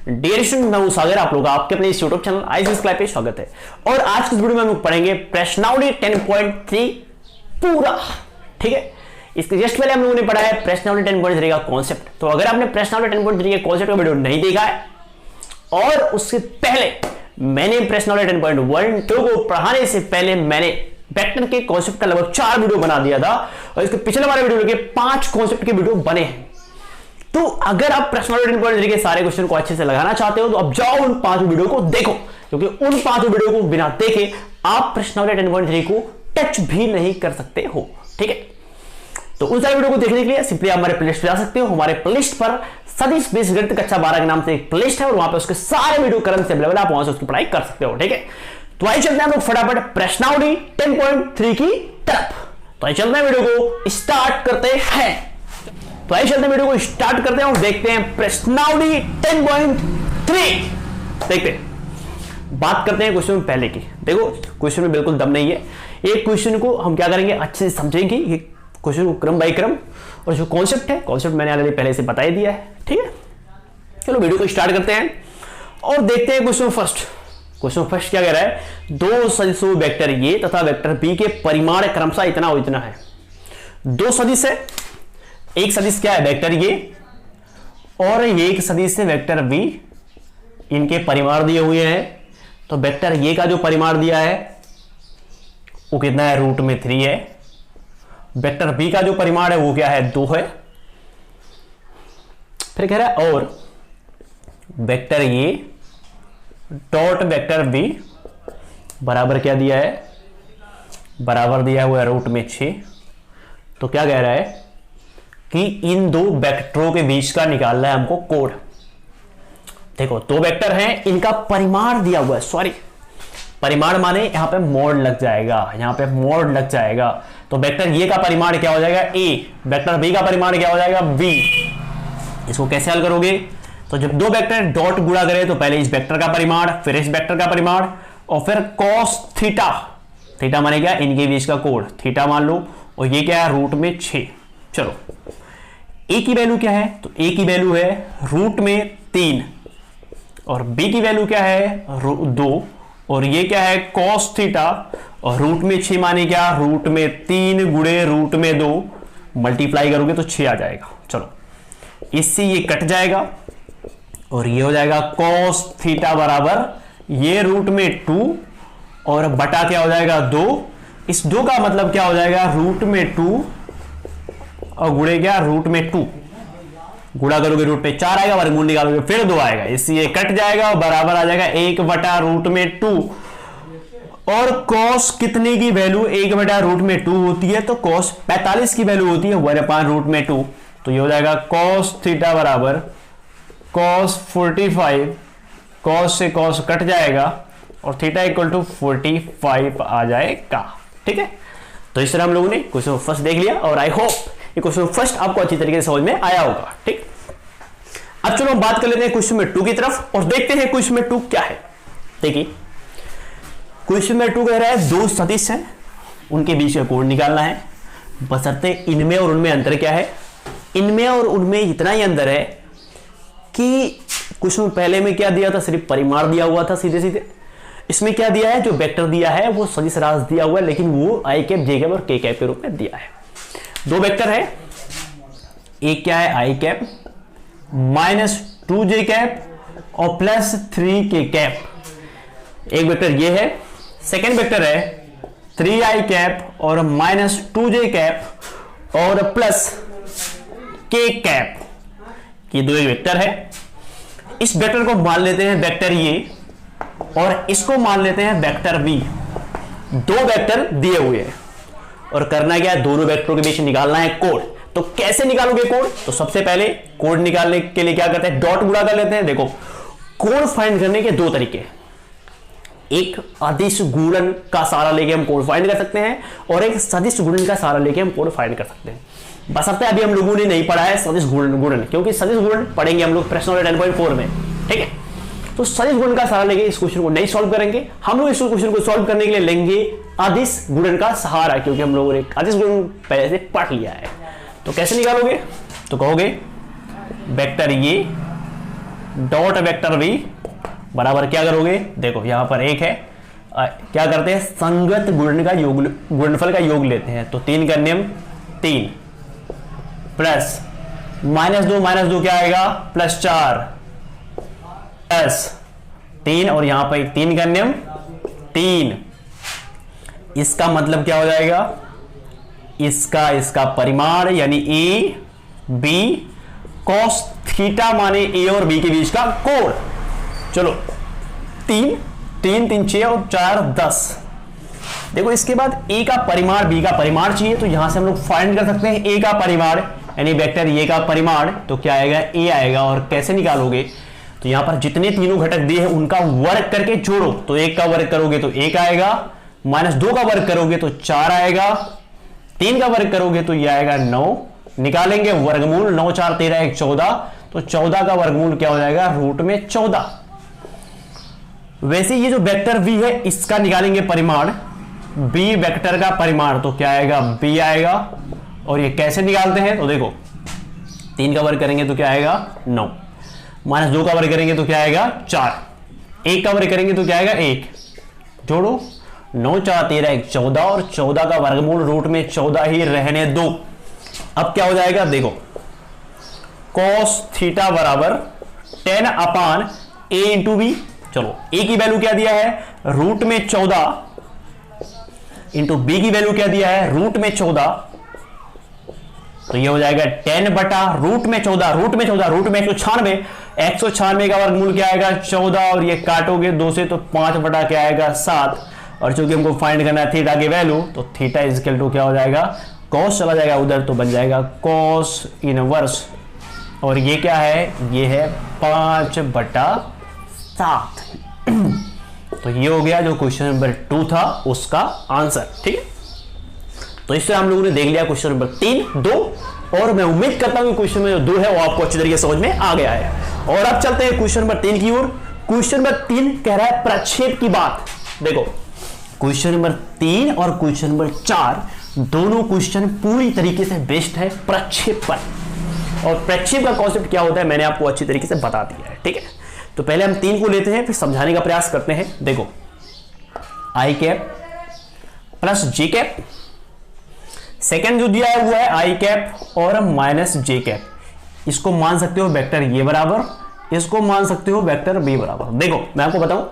Dear student, मैं हूं सागर, आप लोग आपके अपने इस यूट्यूब चैनल आईसीएस क्लास पे स्वागत है। और आज की इस वीडियो में हम लोग पढ़ेंगे प्रश्नावली 10.3 पूरा। ठीक है, इसके जस्ट पहले हम लोगों ने पढ़ा है प्रश्नावली 10.3 का कॉन्सेप्ट। तो अगर आपने प्रश्नावली 10.3 के कॉन्सेप्ट का वीडियो नहीं देखा है और उससे पहले मैंने प्रश्नावली 10.1-2 को पढ़ाने से पहले मैंने वेक्टर के कॉन्सेप्ट का लगभग 4 वीडियो बना दिया था और इसके पिछले वाले वीडियो के 5 कॉन्सेप्ट के वीडियो बने हैं। तो अगर आप प्रश्नावली 10.3 के सारे क्वेश्चन को अच्छे से लगाना चाहते हो तो अब जाओ उन 5 वीडियो को देखो, क्योंकि उन 5 वीडियो को बिना देखे आप प्रश्नावली 10.3 को टच भी नहीं कर सकते हो। ठीक है, तो उन सारे वीडियो को देखने के लिए सिंपली हमारे प्लेलिस्ट पे जा सकते हो। हमारे प्लेलिस्ट पर सदिश बीजगणित कक्षा 12 के नाम से एक प्लेलिस्ट है और वहां पे उसके सारे वीडियो करंट से अवेलेबल है, आप वहां से उसकी पढ़ाई कर सकते हो। ठीक है, तो आइए चलते हैं हम लोग फटाफट प्रश्नावली 10.3 की तरफ। तो आइए चलते हैं, वीडियो को स्टार्ट करते हैं। तो आइए चलते हैं, वीडियो को स्टार्ट करते हैं और देखते हैं प्रश्नावली 10.3। देखते हैं, बात करते हैं क्वेश्चन पहले की। देखो क्वेश्चन में बिल्कुल दम नहीं है। एक क्वेश्चन को हम क्या करेंगे, अच्छे से समझेंगे ये क्वेश्चन को क्रम बाय क्रम, और जो कॉन्सेप्ट है कॉन्सेप्ट मैंने ऑलरेडी पहले से बता ही दिया है। ठीक है, चलो वीडियो को स्टार्ट करते हैं और देखते हैं क्वेश्चन फर्स्ट। क्वेश्चन फर्स्ट क्या कह रहा है, दो सदिशों वेक्टर ए तथा वेक्टर बी के परिमाण क्रमशः इतना और इतना है। दो सदिश है, एक सदिश क्या है वेक्टर ए और एक सदिश है वेक्टर बी, इनके परिमाण दिए हुए हैं। तो वेक्टर ए का जो परिमाण दिया है वो कितना है, रूट में 3 है। वेक्टर बी का जो परिमाण है वो क्या है, 2 है। फिर कह रहा है और vector A dot vector B बराबर क्या दिया है, बराबर दिया हुआ है रूट में 6। तो क्या कह रहा है कि इन दो वेक्टरों के बीच का निकालना है हमको कोड। देखो दो वेक्टर हैं, इनका परिमाण दिया हुआ है, सॉरी परिमाण माने यहां पे मोड लग जाएगा, यहां पे मोड लग जाएगा। तो वेक्टर ए का परिमाण क्या हो जाएगा, ए, वेक्टर बी का परिमाण क्या हो जाएगा, बी। इसको कैसे हल करोगे, तो जब दो वेक्टर डॉट गुणा करें तो पहले इस वेक्टर का परिमाण, फिर इस वेक्टर का परिमाण और फिर cos थीटा, थीटा माने क्या, इनके बीच का कोण थीटा मान लो, और ये क्या है रूट में 6। चलो ए की वैल्यू क्या है, तो ए की वैल्यू है रूट में 3 और बी की वैल्यू क्या है 2 और ये क्या है cos थीटा, और रूट में 6 माने क्या, रूट में 3 गुणे रूट में 2, मल्टीप्लाई करोगे तो 6 आ जाएगा। चलो इससे ये कट जाएगा और ये हो जाएगा cos थीटा बराबर ये रूट में 2 और बटा क्या हो जाएगा 2। इस 2 का मतलब क्या हो जाएगा, रूट में 2 और गुणे क्या, रूट में 2, गुणा करोगे रूट पे 4 आएगा, वर्गमूल निकालोगे फिर 2 आएगा, इससे ये कट जाएगा और बराबर आ जाएगा 1 बटा रूट में 2। और cos कितने की वैल्यू 1 बटा रूट में 2 होती है, तो cos 45 की वैल्यू होती है 1/√2। तो ये हो जाएगा cos थीटा बराबर cos 45, cos से cos कट जाएगा और थीटा इक्वल टू 45 आ जाएगा। ठीक है, तो इस तरह हम लोगों ने क्वेश्चन फर्स्ट देख लिया और आई होप ये क्वेश्चन फर्स्ट आपको अच्छी तरीके से समझ में आया होगा। ठीक, अब चलो हम बात कर लेते हैं क्वेश्चन में 2 की तरफ और देखते हैं क्वेश्चन में 2 क्या है। देखिए क्वेश्चन में 2 कह रहा है दो सदिश हैं, उनके बीच का कोण निकालना है, बशर्ते इनमें और उनमें अंतर क्या है। इनमें और उनमें इतना ही अंतर है कि क्वेश्चन पहले में क्या दिया था, सिर्फ परिमाण दिया हुआ था सीधे सीधे। इसमें क्या दिया है, जो वेक्टर दिया है वो सदिश राशि दिया हुआ है, लेकिन वो आई कैप, जे कैप और के कैप के रूप में दिया है। दो वेक्टर है, एक क्या है आई कैप -2 जे कैप और +3 के कैप। एक वेक्टर ये है, सेकेंड वेक्टर है 3 आई कैप और -2 जे कैप और प्लस के कैप। ये दो वेक्टर है। इस वेक्टर को मान लेते हैं वेक्टर ए और इसको मान लेते हैं वेक्टर बी। दो वेक्टर दिए हुए हैं और करना क्या है, दोनों वेक्टरों के बीच निकालना है कोण। तो कैसे निकालोगे कोण, तो सबसे पहले कोण निकालने के लिए क्या करते हैं, डॉट गुणा कर लेते हैं। देखो कोण फाइंड करने के 2 तरीके, एक अदिश गुणन का सहारा लेके हम कोण फाइंड कर सकते हैं और एक सदिश गुणन का सहारा लेके हम कोण फाइंड कर सकते हैं। बशर्ते अभी हम लोगों ने नहीं पढ़ा है सदिश गुणन, क्योंकि सदिश गुणन पढ़ेंगे हम लोग प्रश्नावली 10.4 में। ठीक है, तो सदिश गुणन का सहारा लेके इस क्वेश्चन को नहीं सॉल्व करेंगे, हम लोग इस क्वेश्चन को सॉल्व करने के लिए लेंगे अदिश गुणन का सहारा, क्योंकि हम लोगों ने अदिश गुणन पहले से पढ़ लिया है। तो कैसे निकालोगे, तो कहोगे vector A dot vector v बराबर क्या करोगे, देखो यहां पर एक है, क्या करते हैं संगत गुणन का योग, गुणनफल का योग लेते हैं। तो 3 का नियम 3 प्लस -2 क्या आएगा +4 प्लस 3 और यहां पर 3 का नियम 3। इसका मतलब क्या हो जाएगा, इसका परिमाण यानी ए बी कॉस थीटा माने ए और बी के बीच का कोण। चलो 3 3 6 और 4 10। देखो इसके बाद ए का परिमाण बी का परिमाण चाहिए, तो यहां से हम लोग फाइंड कर सकते हैं ए का परिमाण यानी वेक्टर ए का परिमाण। तो क्या आएगा ए आएगा, और कैसे निकालोगे, तो यहां पर जितने तीनों घटक दिए हैं उनका वर्ग करके जोड़ो। तो 1 का वर्ग करोगे तो 1 आएगा, -2 का वर्ग करोगे तो 4 आएगा, 3 का वर्ग करोगे तो यह आएगा 9। निकालेंगे वर्गमूल, 9 4 13 1 14, तो 14 का वर्गमूल क्या हो जाएगा √14। वैसे ये जो वेक्टर v है इसका निकालेंगे परिमाण, b वेक्टर का परिमाण, तो क्या आएगा b आएगा। और ये कैसे निकालते हैं, तो देखो 3 का वर्ग करेंगे तो क्या आएगा 9, -2 का वर्ग करेंगे तो क्या आएगा 4, 1 का वर्ग करेंगे तो क्या आएगा 1, जोड़ो 9 4 13 1 14 और 14 का वर्गमूल √14 ही रहने दो। अब क्या हो जाएगा, देखो cos थीटा बराबर 10/a इंटू बी। चलो a की वैल्यू क्या दिया है √14 इंटू बी की वैल्यू क्या दिया है √14, तो ये हो जाएगा 10 बटा √14, √196, 196 का वर्गमूल क्या आएगा 14, और ये काटोगे 2 से तो 5 बटा क्या आएगा 7। और चूंकि हमको फाइंड करना है थीटा की वैल्यू, तो थीटा इज इक्वल टू क्या हो जाएगा, कॉस चला जाएगा उधर तो बन जाएगा कॉस इनवर्स, और ये क्या है, ये है 5/7। तो ये हो गया जो क्वेश्चन नंबर 2 था उसका आंसर। ठीक है, तो इससे हम लोगों ने देख लिया क्वेश्चन नंबर 3 2, और मैं उम्मीद करता हूं कि क्वेश्चन में जो 2 है वो आपको अच्छी तरीके से समझ में आ गया है। और अब चलते हैं क्वेश्चन नंबर 3 की ओर। क्वेश्चन नंबर 3 कह रहा है प्रक्षेप की बात। देखो क्वेश्चन नंबर 3 और क्वेश्चन नंबर 4 दोनों क्वेश्चन पूरी तरीके से बेस्ड है प्रक्षेप पर, और प्रक्षेप का कॉन्सेप्ट क्या होता है मैंने आपको अच्छी तरीके से बता दिया है। ठीक है, तो पहले हम 3 को लेते हैं, फिर समझाने का प्रयास करते हैं। देखो i cap plus j cap, second जो दिया है वो है i कैप और -j कैप। इसको मान सकते हो वेक्टर ये बराबर, इसको मान सकते हो वेक्टर b बराबर। देखो मैं आपको बताऊं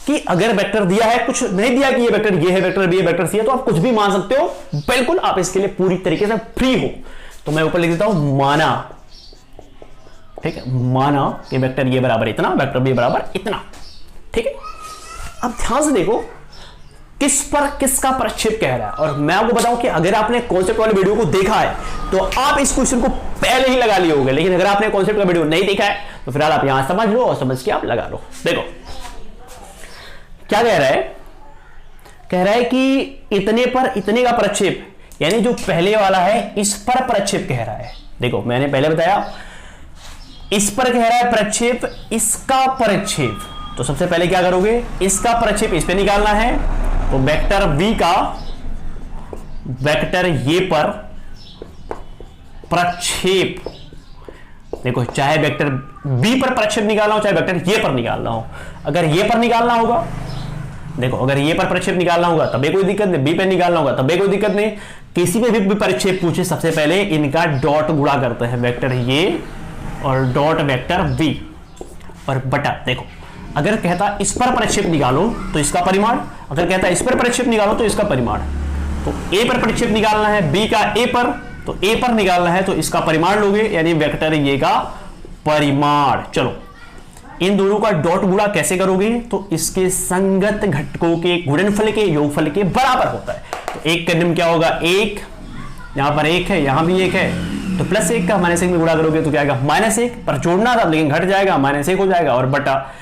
कि अगर वेक्टर दिया है, कुछ नहीं दिया कि ये वेक्टर ये है, वेक्टर बी है, वेक्टर सी है, तो आप कुछ भी मान सकते हो, बिल्कुल आप इसके लिए पूरी तरीके से फ्री हो। तो मैं ऊपर लिख देता हूं माना, ठीक है, माना कि वेक्टर ये बराबर इतना, वेक्टर बी बराबर इतना। ठीक है, अब ध्यान से देखो किस पर किसका प्रक्षेप कह रहा है। और मैं आपको बताऊं कि अगर आपने कॉन्सेप्ट वाले वीडियो को देखा है तो आप इस क्वेश्चन को पहले ही लगा लिए होंगे, लेकिन अगर आपने कॉन्सेप्ट का वीडियो नहीं देखा है तो फिलहाल आप यहां समझ लो और समझ के आप लगा लो। देखो क्या कह रहा है, कह रहा है कि इतने पर इतने का प्रक्षेप, यानी जो पहले वाला है इस पर प्रक्षेप कह रहा है। देखो मैंने पहले बताया इस पर कह रहा है प्रक्षेप, इसका प्रक्षेप, तो सबसे पहले क्या करोगे, इसका प्रक्षेप इस पे निकालना है। तो वेक्टर v का वेक्टर ये पर प्रक्षेप, देखो चाहे वेक्टर b पर प्रक्षेप निकालना हो चाहे वेक्टर ये पर निकालना हो, अगर ये पर निकालना होगा, देखो अगर ये पर प्रक्षेप निकालना होगा तब कोई दिक्कत नहीं, बी पे निकालना होगा तब कोई दिक्कत नहीं। किसी पे भी प्रक्षेप पूछे सबसे पहले इनका डॉट गुणा करते हैं, वेक्टर ये और डॉट वेक्टर v और बटा। देखो अगर कहता इस पर प्रक्षेप निकालो तो इसका परिमाण, अगर कहता इस पर प्रक्षेप निकालो तो इसका परिमाण। तो a पर प्रक्षेप निकालना है b का a पर, तो a पर निकालना है तो इसका परिमाण लोगे, यानी वेक्टर ये का परिमाण। चलो इन दोनों का डॉट गुणा कैसे करोगे, तो इसके संगत घटकों के गुणनफल के योगफल के बराबर होता है। तो एक का नियम क्या होगा, एक, यहां पर एक है यहां भी एक है, तो +1 का -1 में गुणा करोगे तो क्या आएगा -1, पर जोड़ना था लेकिन घट जाएगा -1 हो जाएगा, और बटा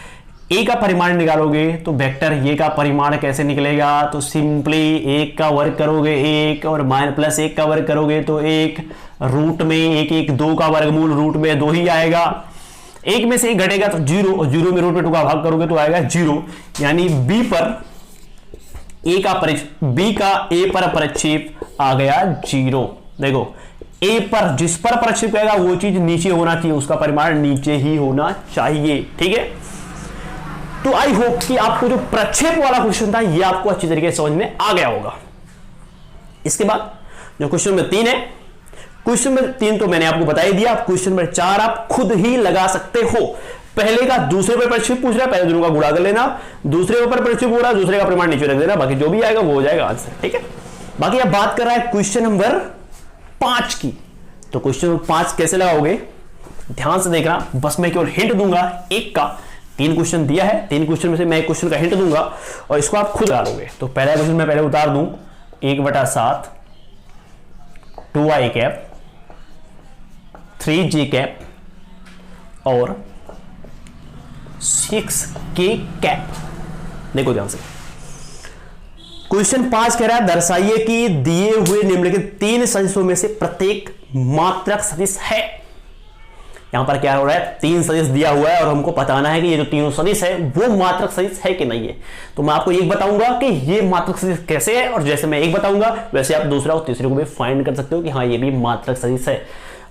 a का परिमाण निकालोगे तो वेक्टर ये का परिमाण कैसे निकलेगा, तो सिंपली 1 का वर्ग करोगे 1 और +1 का वर्ग करोगे तो 1, रूट में 1 1 2 का वर्गमूल रूट में 2 ही आएगा, 1 में से 1 घटेगा तो 0, और 0 में रूट में 2 का भाग करोगे तो आएगा 0, यानी b का a पर प्रक्षेप आ गया 0। देखो ए पर जिस पर प्रक्षेप करेगा वो चीज नीचे होना चाहिए, उसका परिमाण नीचे ही होना चाहिए। ठीक है, तो आई होप कि आपको जो प्रक्षेप वाला क्वेश्चन था ये आपको अच्छी तरीके से समझ में आ गया होगा। इसके बाद जो क्वेश्चन नंबर 3 है, क्वेश्चन नंबर 3 तो मैंने आपको बता ही दिया। क्वेश्चन नंबर 4 आप खुद ही लगा सकते हो। पहले का दूसरे पर प्रक्षेप पूछ रहा है, पहले दोनों का गुणा कर लेना, दूसरे पर प्रक्षेप हो रहा है, दूसरे का परिमाण नीचे रख देना, बाकी जो भी आएगा वो हो जाएगा आंसर। ठीक है, बाकी अब बात कर रहा है क्वेश्चन नंबर 5 की। तो क्वेश्चन नंबर 5 कैसे लगाओगे, ध्यान से देखना, बस मैं केवल हिंट दूंगा एक का। 3 क्वेश्चन दिया है, 3 क्वेश्चन में से मैं एक क्वेश्चन का हिंट दूंगा और इसको आप खुद डालोगे। तो पहला क्वेश्चन मैं पहले उतार दूं, 1/7 2i कैप 3j कैप और 6k कैप। देखो ध्यान से, क्वेश्चन 5 कह रहा है दर्शाइए कि दिए हुए निम्नलिखित 3 सदिशों में से प्रत्येक मात्रक सदिश है। यहां पर क्या हो रहा है, 3 सदिश दिया हुआ है और हमको बताना है कि ये जो तीनों सदिश है वो मात्रक सदिश है कि नहीं है। तो मैं आपको एक बताऊंगा कि ये मात्रक सदिश कैसे है, और जैसे मैं एक बताऊंगा वैसे आप दूसरा और तीसरे को भी फाइंड कर सकते हो कि हाँ ये भी मात्रक सदिश है।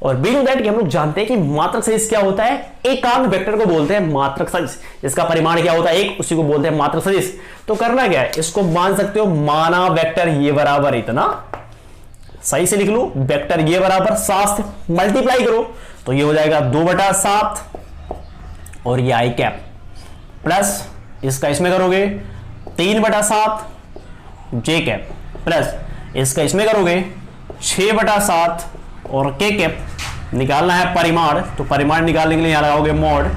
और बी नो दैट कि हम लोग जानते हैं कि मात्रक सदिश क्या होता है, एकांक वेक्टर को बोलते हैं मात्रक सदिश। इसका परिमाण क्या होता है, 1, उसी को बोलते हैं मात्रक सदिश। तो करना क्या है, इसको मान सकते हो माना वेक्टर ये बराबर इतना, सही से लिख लो, वेक्टर ये बराबर 7 से मल्टीप्लाई करो तो ये हो जाएगा 2/7 और ये आई कैप प्लस इसका इसमें करोगे 3/7 जे कैप प्लस इसका इसमें करोगे 6/7 और के कैप। निकालना है परिमाण, तो परिमाण निकालने के लिए यहां लगाओगे मॉड,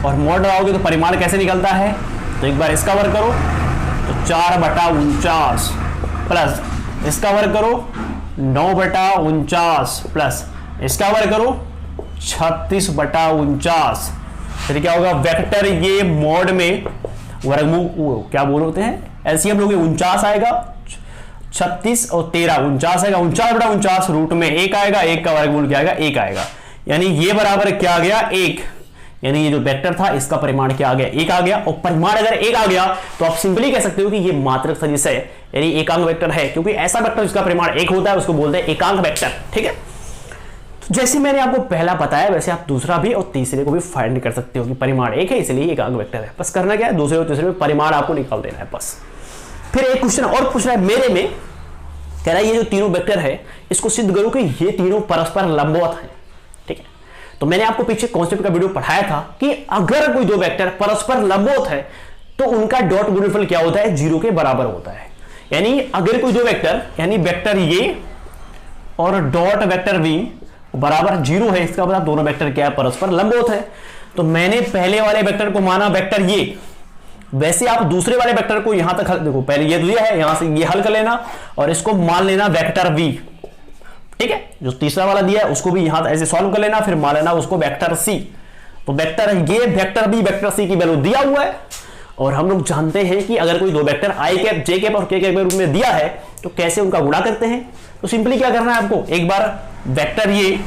और मॉड लगाओगे तो परिमाण कैसे निकलता है, तो एक बार इसका वर्ग करो तो 4/49 प्लस इसका वर्ग करो 9/49 प्लस इसका वर्ग करो 36/49। फिर क्या होगा, वेक्टर ये मॉड में वर्गमूल क्या बोल होते हैं, एलसीएम लोगे 49 आएगा, 36 और 13 49 आएगा, 49/49 रूट में 1 आएगा, 1 का वर्गमूल क्या आएगा, 1 आएगा। यानी ये बराबर क्या आ गया, 1। यानी ये जो वेक्टर था इसका परिमाण क्या आ गया, 1 आ गया। और परिमाण अगर 1 आ गया तो आप सिंपली कह सकते हो कि ये मात्रक सदिश है, यानी एकांक वेक्टर है, क्योंकि ऐसा वेक्टर जिसका परिमाण 1 होता है उसको बोलते हैं एकांक वेक्टर। ठीक है, तो जैसे मैंने आपको पहला बताया वैसे आप दूसरा भी और तीसरे को भी फाइंड कर सकते हो कि परिमाण 1 है इसलिए एकांक वेक्टर है। बस करना क्या है, दूसरे और तीसरे में परिमाण आपको निकाल देना है बस। फिर एक क्वेश्चन और पूछ रहा है मेरे में, कह रहा है ये जो तीनों वेक्टर है इसको सिद्ध करो कि ये तीनों परस्पर लंबवत हैं। ठीक है, तो मैंने आपको पीछे कॉन्सेप्ट का वीडियो पढ़ाया था कि अगर कोई दो वेक्टर परस्पर लंबवत है तो उनका डॉट गुणनफल क्या होता है, 0 के बराबर होता है। यानी अगर कोई दो वेक्टर यानी वेक्टर ये और डॉट वेक्टर v बराबर 0 है, इसका मतलब दोनों वेक्टर क्या है, परस्पर लंबवत है। तो मैंने पहले वाले वेक्टर को माना वेक्टर ये, वैसे आप दूसरे वाले वेक्टर को यहां तक देखो, पहले ये दिया है यहां से ये हल कर लेना और इसको मान लेना वेक्टर v। ठीक है, जो तीसरा वाला दिया है उसको भी यहां ऐसे सॉल्व कर लेना, फिर मान लेना उसको वेक्टर c। तो वेक्टर ये वेक्टर b वेक्टर c की वैल्यू दिया हुआ है, और हम लोग जानते हैं कि अगर कोई दो वेक्टर आई कैप जे कैप और के कैप के रूप में दिया है तो कैसे उनका गुणा करते हैं। तो सिंपली क्या करना है आपको, एक बार वेक्टर ये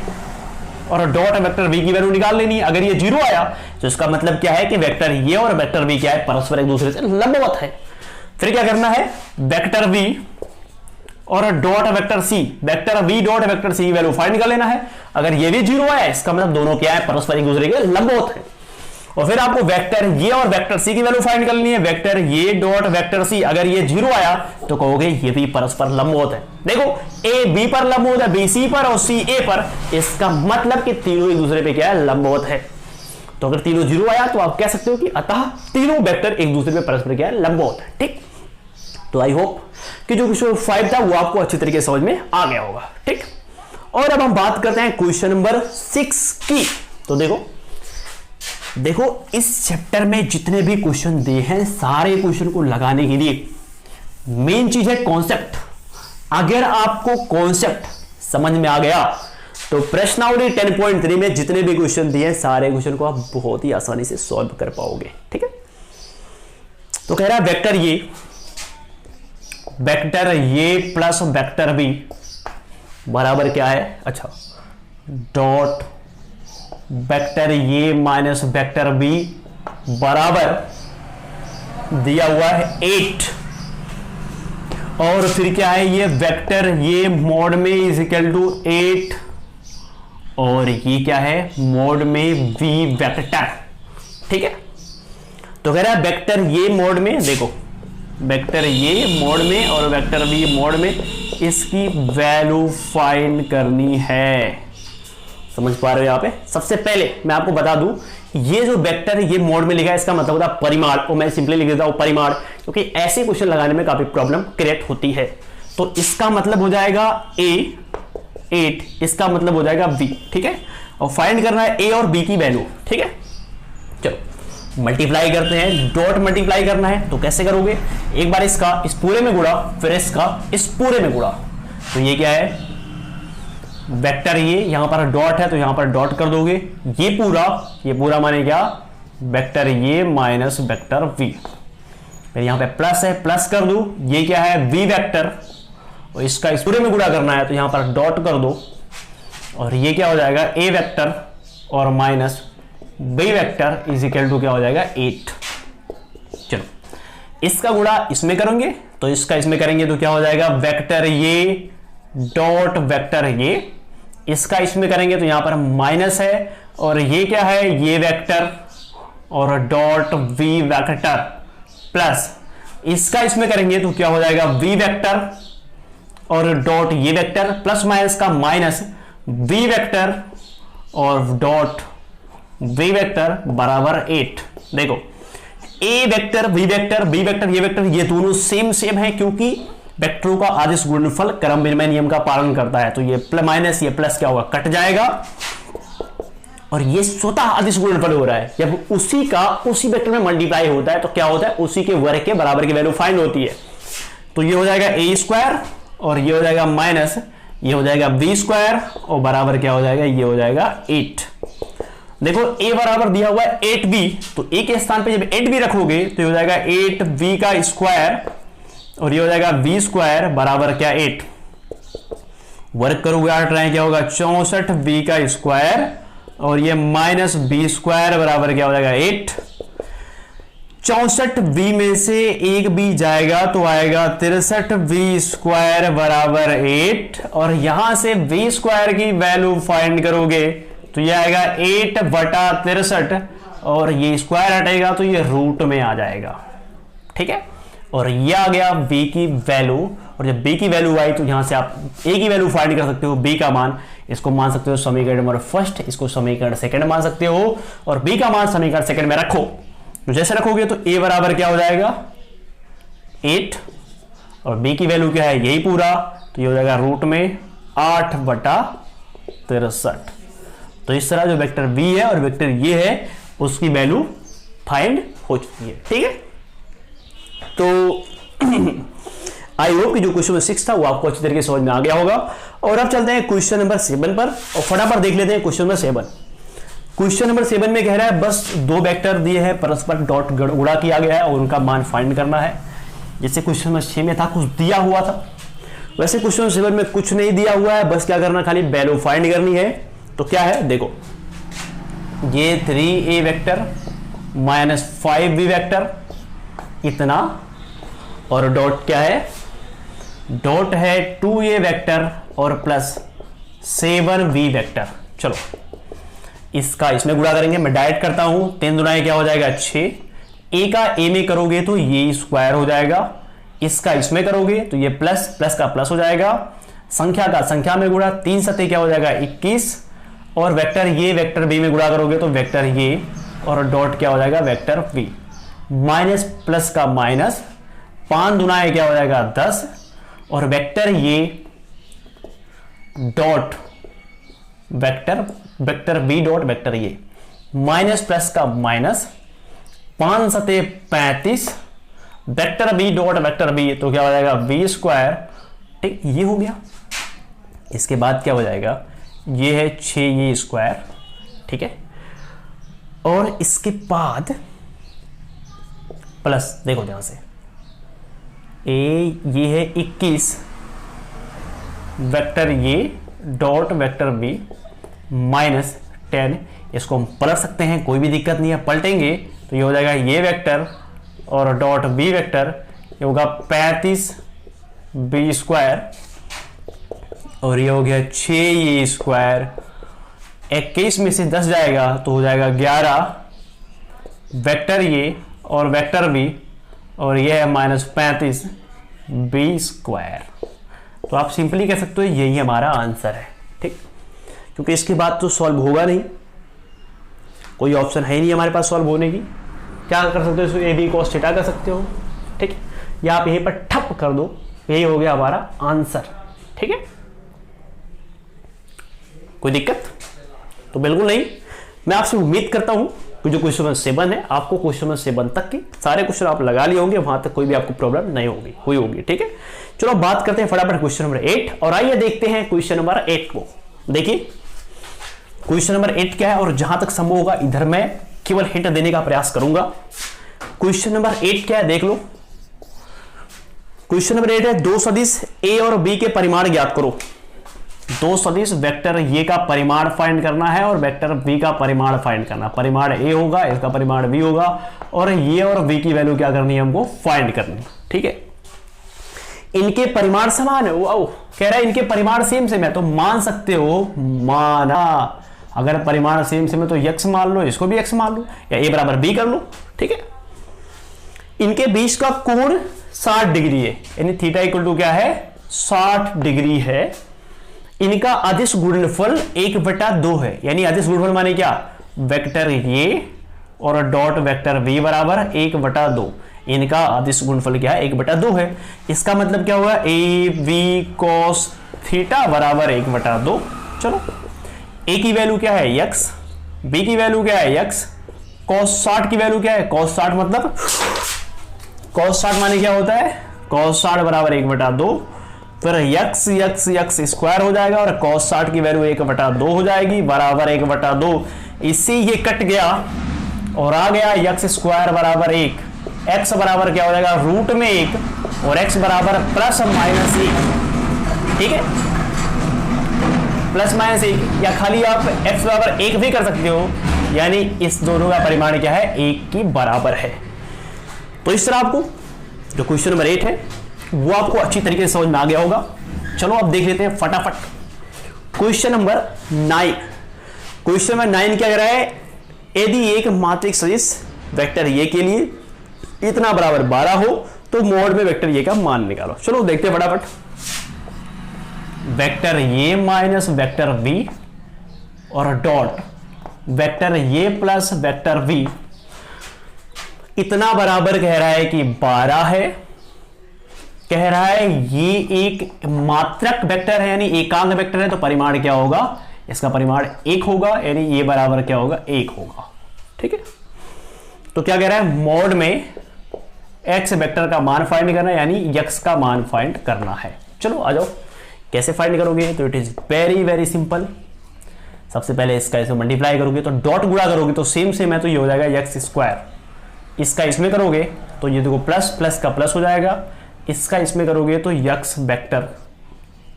और डॉट वेक्टर v की वैल्यू निकाल लेनी है। अगर ये 0 आया तो इसका मतलब क्या है कि वेक्टर ये और वेक्टर v क्या है, परस्पर एक दूसरे से लंबवत है। फिर क्या करना है, वेक्टर v और dot vector c, vector v dot vector c की वैल्यू फाइंड कर लेना है। अगर ये भी 0 आया इसका मतलब दोनों क्या है, परस्पर एक दूसरे के लंबवत है। और फिर आपको वेक्टर ये और वेक्टर c की वैल्यू फाइंड करनी है। Vector A dot vector c, अगर ये 0 आया तो कहोगे ये भी परस्पर लंबवत है। देखो a b पर लंबवत है, b c पर और c a पर, इसका मतलब कि तीनों एक दूसरे पे क्या है, लंबवत है। तो अगर तीनों 0 आया तो आप कह सकते हो कि अतः तीनों वेक्टर एक दूसरे पे परस्पर क्या है, लंबवत है। ठीक, तो आई होप कि जो क्वेश्चन 5 था वो आपको अच्छी तरीके से समझ में आ गया होगा। ठीक, और अब हम बात करते हैं क्वेश्चन नंबर 6 की। तो देखो इस चैप्टर में जितने भी क्वेश्चन दिए हैं सारे क्वेश्चन को लगाने के लिए मेन चीज है कॉन्सेप्ट। अगर आपको कॉन्सेप्ट समझ में आ गया तो प्रश्नावली 10.3 में जितने भी क्वेश्चन दिए हैं सारे क्वेश्चन को आप बहुत ही आसानी से सॉल्व कर पाओगे। ठीक है, तो कह रहा है वेक्टर ये प्लस वेक्टर बी बराबर क्या है, अच्छा dot vector A minus vector B बराबर दिया हुआ है 8, और फिर क्या है, ये वेक्टर ये मॉड में इज इक्वल टू 8 और ये क्या है, मोड में वी वेक्टर। ठीक है, तो कह रहा है वेक्टर ये मोड में, देखो वेक्टर ये मोड में और वेक्टर बी मोड में, इसकी वैल्यू फाइंड करनी है। समझ पा रहे हो? यहाँ पे सबसे पहले मैं आपको बता दूं, ये जो वेक्टर ये मोड में लिखा है इसका मतलब होता है परिमाण, और मैं सिंपली लिख देता हूं परिमाण, क्योंकि ऐसे क्वेश्चन लगाने में काफी प्रॉब्लम क्रिएट होती है। तो इसका मतलब हो जाएगा a 8, इसका मतलब हो जाएगा b। ठीक है, और फाइंड करना है a और b की वैल्यू। ठीक है, चलो मल्टीप्लाई करते हैं, डॉट मल्टीप्लाई करना है। तो कैसे करोगे, एक बार इसका इस पूरे में गुणा, फिर इसका इस पूरे में गुणा। तो ये क्या है, वेक्टर ये, यहां पर डॉट है तो यहां पर डॉट कर दोगे। ये पूरा माने क्या, vector A minus vector v। फिर यहां पे प्लस है, प्लस कर दो। ये क्या है, v वेक्टर, और इसका इस पूरे में गुणा करना है तो यहां पर डॉट कर दो। और ये क्या हो जाएगा, a वेक्टर और minus b vector is equal to क्या हो जाएगा, 8। चलो इसका गुणा इसमें करेंगे तो इसका इसमें करेंगे तो क्या हो जाएगा, वेक्टर ये डॉट वेक्टर ये, इसका इसमें करेंगे तो यहां पर माइनस है, और ये क्या है, ये वेक्टर और डॉट वी वेक्टर प्लस इसका इसमें करेंगे तो क्या हो जाएगा, वी वेक्टर और डॉट ये वेक्टर प्लस माइनस का माइनस वी वेक्टर और डॉट वी वेक्टर बराबर 8। देखो A vector V vector B vector ये वेक्टर ये दोनों सेम है, क्योंकि वेक्टरों का आदिश गुणनफल क्रम विनिमय नियम का पालन करता है। तो ये माइनस ये प्लस क्या होगा, कट जाएगा, और ये स्वतः आदिश गुणनफल हो रहा है। जब उसी वेक्टर में मल्टीप्लाई होता है तो क्या होता है, उसी के वर्ग के बराबर की वैल्यू फाइंड होती है। तो ये हो जाएगा ए स्क्वायर और ये हो जाएगा माइनस, ये हो जाएगा बी स्क्वायर और बराबर क्या हो जाएगा, ये हो जाएगा 8। देखो a बराबर दिया हुआ है 8b, तो a के स्थान पे जब 8b रखोगे तो ये हो जाएगा 8b का स्क्वायर और ये हो जाएगा b स्क्वायर बराबर क्या, 8। वर्क करोगे 8 रहे क्या होगा, 64b का स्क्वायर और ये माइनस b स्क्वायर बराबर क्या हो जाएगा, 8। 64b में से एक b जाएगा तो आएगा 63b स्क्वायर बराबर 8, और यहां से b स्क्वायर की वैल्यू फाइंड करोगे तो ये आएगा 8/63, और ये स्क्वायर हटेगा तो ये रूट में आ जाएगा। ठीक है, और ये आ गया b की वैल्यू, और जब b की वैल्यू आई तो यहां से आप a की वैल्यू फाइंड कर सकते हो, b का मान, इसको मान सकते हो समीकरण नंबर फर्स्ट, इसको समीकरण सेकंड मान सकते हो, और b का मान समीकरण सेकंड में रखो। तो जैसे रखोगे तो a बराबर क्या हो जाएगा, 8, और b की वैल्यू क्या है, यही पूरा, तो ये हो जाएगा रूट में 8/63। तो इस तरह जो वेक्टर v है और वेक्टर ये है उसकी वैल्यू फाइंड हो चुकी है। ठीक है, तो आई होप कि जो क्वेश्चन नंबर 6 था वो आपको अच्छी तरीके से समझ में आ गया होगा। और अब चलते हैं क्वेश्चन नंबर 7 पर, और फटाफट देख लेते हैं क्वेश्चन नंबर 7। क्वेश्चन नंबर 7 में कह रहा है बस दो वेक्टर दिए हैं, परस्पर डॉट गुणा किया गया है और उनका मान फाइंड करना है। जैसे क्वेश्चन नंबर 6 में था कुछ दिया हुआ था, वैसे क्वेश्चन नंबर 7 में कुछ नहीं दिया हुआ है, बस क्या करना, खाली वैल्यू फाइंड करनी है। तो क्या है, देखो ये 3a vector minus 5b vector इतना, और डॉट क्या है, डॉट है 2a वेक्टर और प्लस 7b वेक्टर। चलो इसका इसमें गुणा करेंगे, मैं डायरेक्ट करता हूं, 3 दुनाए क्या हो जाएगा 6, a का a में करोगे तो ये स्क्वायर हो जाएगा, इसका इसमें करोगे तो ये प्लस प्लस का प्लस हो जाएगा, संख्या का संख्या में गुणा, 3 सते क्या हो जाएगा 21, और वेक्टर ये वेक्टर बी में गुणा करोगे तो वेक्टर ये, और डॉट क्या हो जाएगा वेक्टर बी, माइनस प्लस का माइनस, 5 दुनाए क्या हो जाएगा 10, और vector A dot vector B dot vector A, minus plus का माइनस, 5 सते 35, vector B dot vector B, तो क्या हो जाएगा बी स्क्वायर। ठीक, ये हो गया। इसके बाद क्या हो जाएगा, ये है 6 ये स्क्वायर। ठीक है, और इसके बाद प्लस, देखो ध्यान से, ये है 21 vector A dot vector B minus 10, इसको हम पलट सकते हैं, कोई भी दिक्कत नहीं है, पलटेंगे तो ये हो जाएगा ये वेक्टर और डॉट बी वेक्टर, ये होगा 35 बी स्क्वायर, और ये हो गया 6 ये स्क्वायर 21 में से 10 जाएगा तो हो जाएगा 11 वेक्टर ये और वेक्टर बी, और ये है -35 बी स्क्वायर। तो आप सिंपली कह सकते हो यही हमारा आंसर है, ठीक, क्योंकि इसके बाद तो सॉल्व होगा नहीं, कोई ऑप्शन है ही नहीं हमारे पास सॉल्व होने की। क्या कर सकते हो, इसको ए बी कॉस थीटा कर सकते हो, ठीक है, या आप यहीं पर ठप कर दो, यही हो गया हमारा आंसर, ठीक है। कोई दिक्कत तो बिल्कुल नहीं। मैं आपसे उम्मीद करता हूं कि जो क्वेश्चन नंबर 7 है, आपको क्वेश्चन नंबर 7 तक की सारे क्वेश्चन आप लगा लिए होंगे, वहां तक कोई भी आपको प्रॉब्लम नहीं होगी, ठीक है। चलो बात करते हैं फटाफट क्वेश्चन नंबर 8, और आइए देखते हैं क्वेश्चन नंबर 8 को। देखिए क्वेश्चन नंबर 8 क्या है, और जहां तक संभव होगा इधर मैं केवल हिंट देने का प्रयास करूंगा। क्वेश्चन नंबर 8 क्या है देख लो। क्वेश्चन नंबर 8 है, दो सदिश ए और बी के परिमाण ज्ञात करो। दो सदिश वेक्टर ए का परिमाण फाइंड करना है और वेक्टर बी का परिमाण फाइंड करना। परिमाण ए होगा, इसका परिमाण बी होगा, और ये और बी की वैल्यू क्या करनी है हमको, फाइंड करनी, ठीक है। इनके परिमाण समान है, वो कह रहा है इनके परिमाण सेम है, तो मान सकते हो, माना अगर परिमाण सेम है तो x मान लो, इसको भी x मान लो, या a बराबर b कर लो, ठीक है। इनके बीच का कोण 60 डिग्री है, यानी थीटा इक्वल टू क्या है, 60 डिग्री है। इनका अदिश गुणनफल 1/2 है, यानी अदिश गुणनफल माने क्या, वेक्टर ये और डॉट वेक्टर v बराबर 1/2। इनका अदिश गुणनफल क्या है, 1/2 है। इसका मतलब क्या होगा, ए बी कॉस थीटा बराबर 1/2। चलो a की वैल्यू क्या है x, b की वैल्यू क्या है x, cos 60 की वैल्यू क्या है, cos 60 मतलब cos 60 माने क्या होता है, cos 60 बराबर 1/2, फिर x स्क्वायर हो जाएगा और cos 60 की वैल्यू 1/2 हो जाएगी बराबर 1/2। इससे ये कट गया और आ गया x स्क्वायर बराबर 1, x बराबर क्या हो जाएगा, रूट में 1, और x बराबर ±1, ठीक है, ±1, या खाली आप x बराबर 1 भी कर सकते हो, यानी इस दोनों का परिमाण क्या है, 1 की बराबर है। तो इस तरह आपको जो क्वेश्चन नंबर 8 है वो आपको अच्छी तरीके से समझ में आ गया होगा। चलो अब देख लेते हैं फटाफट क्वेश्चन नंबर 9। क्वेश्चन नंबर 9 क्या कह रहा है, यदि एक मात्रिक सदिश वेक्टर ये के लिए इतना बराबर 12 हो तो मोड में वेक्टर ये का मान निकालो। चलो देखते हैं फटाफट। Vector A minus vector v और डॉट वेक्टर ये प्लस वेक्टर v इतना बराबर कह रहा है कि 12 है। कह रहा है ये एक मात्रक वेक्टर है, यानी एकांक वेक्टर है, तो परिमाण क्या होगा, इसका परिमाण 1 होगा, यानी ये बराबर क्या होगा, 1 होगा, ठीक है। तो क्या कह रहा है, मोड में x वेक्टर का मान फाइंड करना है, यानी x का मान फाइंड करना है। चलो आ जाओ, कैसे फाइंड करोगे, तो इट इज वेरी सिंपल। सबसे पहले इसका इसमें मल्टीप्लाई करोगे तो डॉट गुणा करोगे तो सेम है, तो ये हो जाएगा x स्क्वायर। इसका इसमें करोगे तो ये देखो प्लस प्लस का प्लस हो जाएगा, इसका इसमें करोगे तो x वेक्टर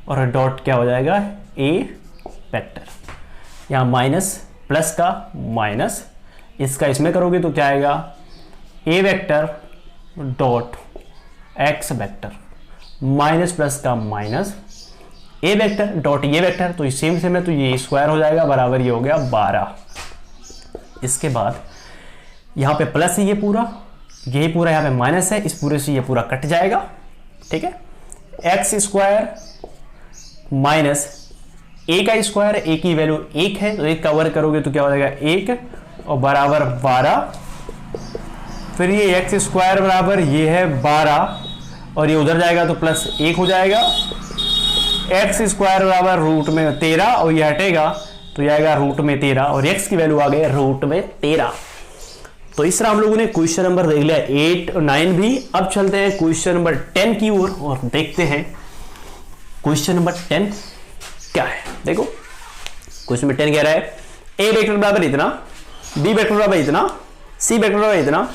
और डॉट क्या हो जाएगा, a वेक्टर। यहाँ माइनस प्लस का माइनस, इसका इसमें करोगे तो क्या आएगा, a vector dot x vector, minus plus का माइनस, a वेक्टर डॉट ये वेक्टर, तो सेम है, तो ये स्क्वायर हो जाएगा बराबर ये हो गया 12। इसके बाद यहाँ पे प्लस है, ये पूरा यही पूरा यहाँ पे माइनस है, इस पूरे से ये पूरा कट जाएगा, ठीक है। एक्स स्क्वायर माइनस a का स्क्वायर, a की वैल्यू 1 है, तो 1 का वर्ग करोगे तो क्या हो जाएगा 1 और बराबर 12। फिर ये एक्स स्क्वायर बराबर ये है 12 और ये उधर जाएगा तो प्लस 1 हो जाएगा। एक्स स्क्वायर बराबर रूट में 13 और ये हटेगा तो ये आएगा रूट में 13 और x की वैल्यू आ गई रूट में 13। तो इस तरह हम लोगों ने क्वेश्चन नंबर देख लिया 8 और 9 भी। अब चलते हैं क्वेश्चन नंबर 10 की ओर और देखते हैं क्वेश्चन नंबर 10 क्या है। देखो क्वेश्चन नंबर 10 कह रहा है a वेक्टर बराबर इतना, b वेक्टर बराबर इतना, c वेक्टर बराबर इतना।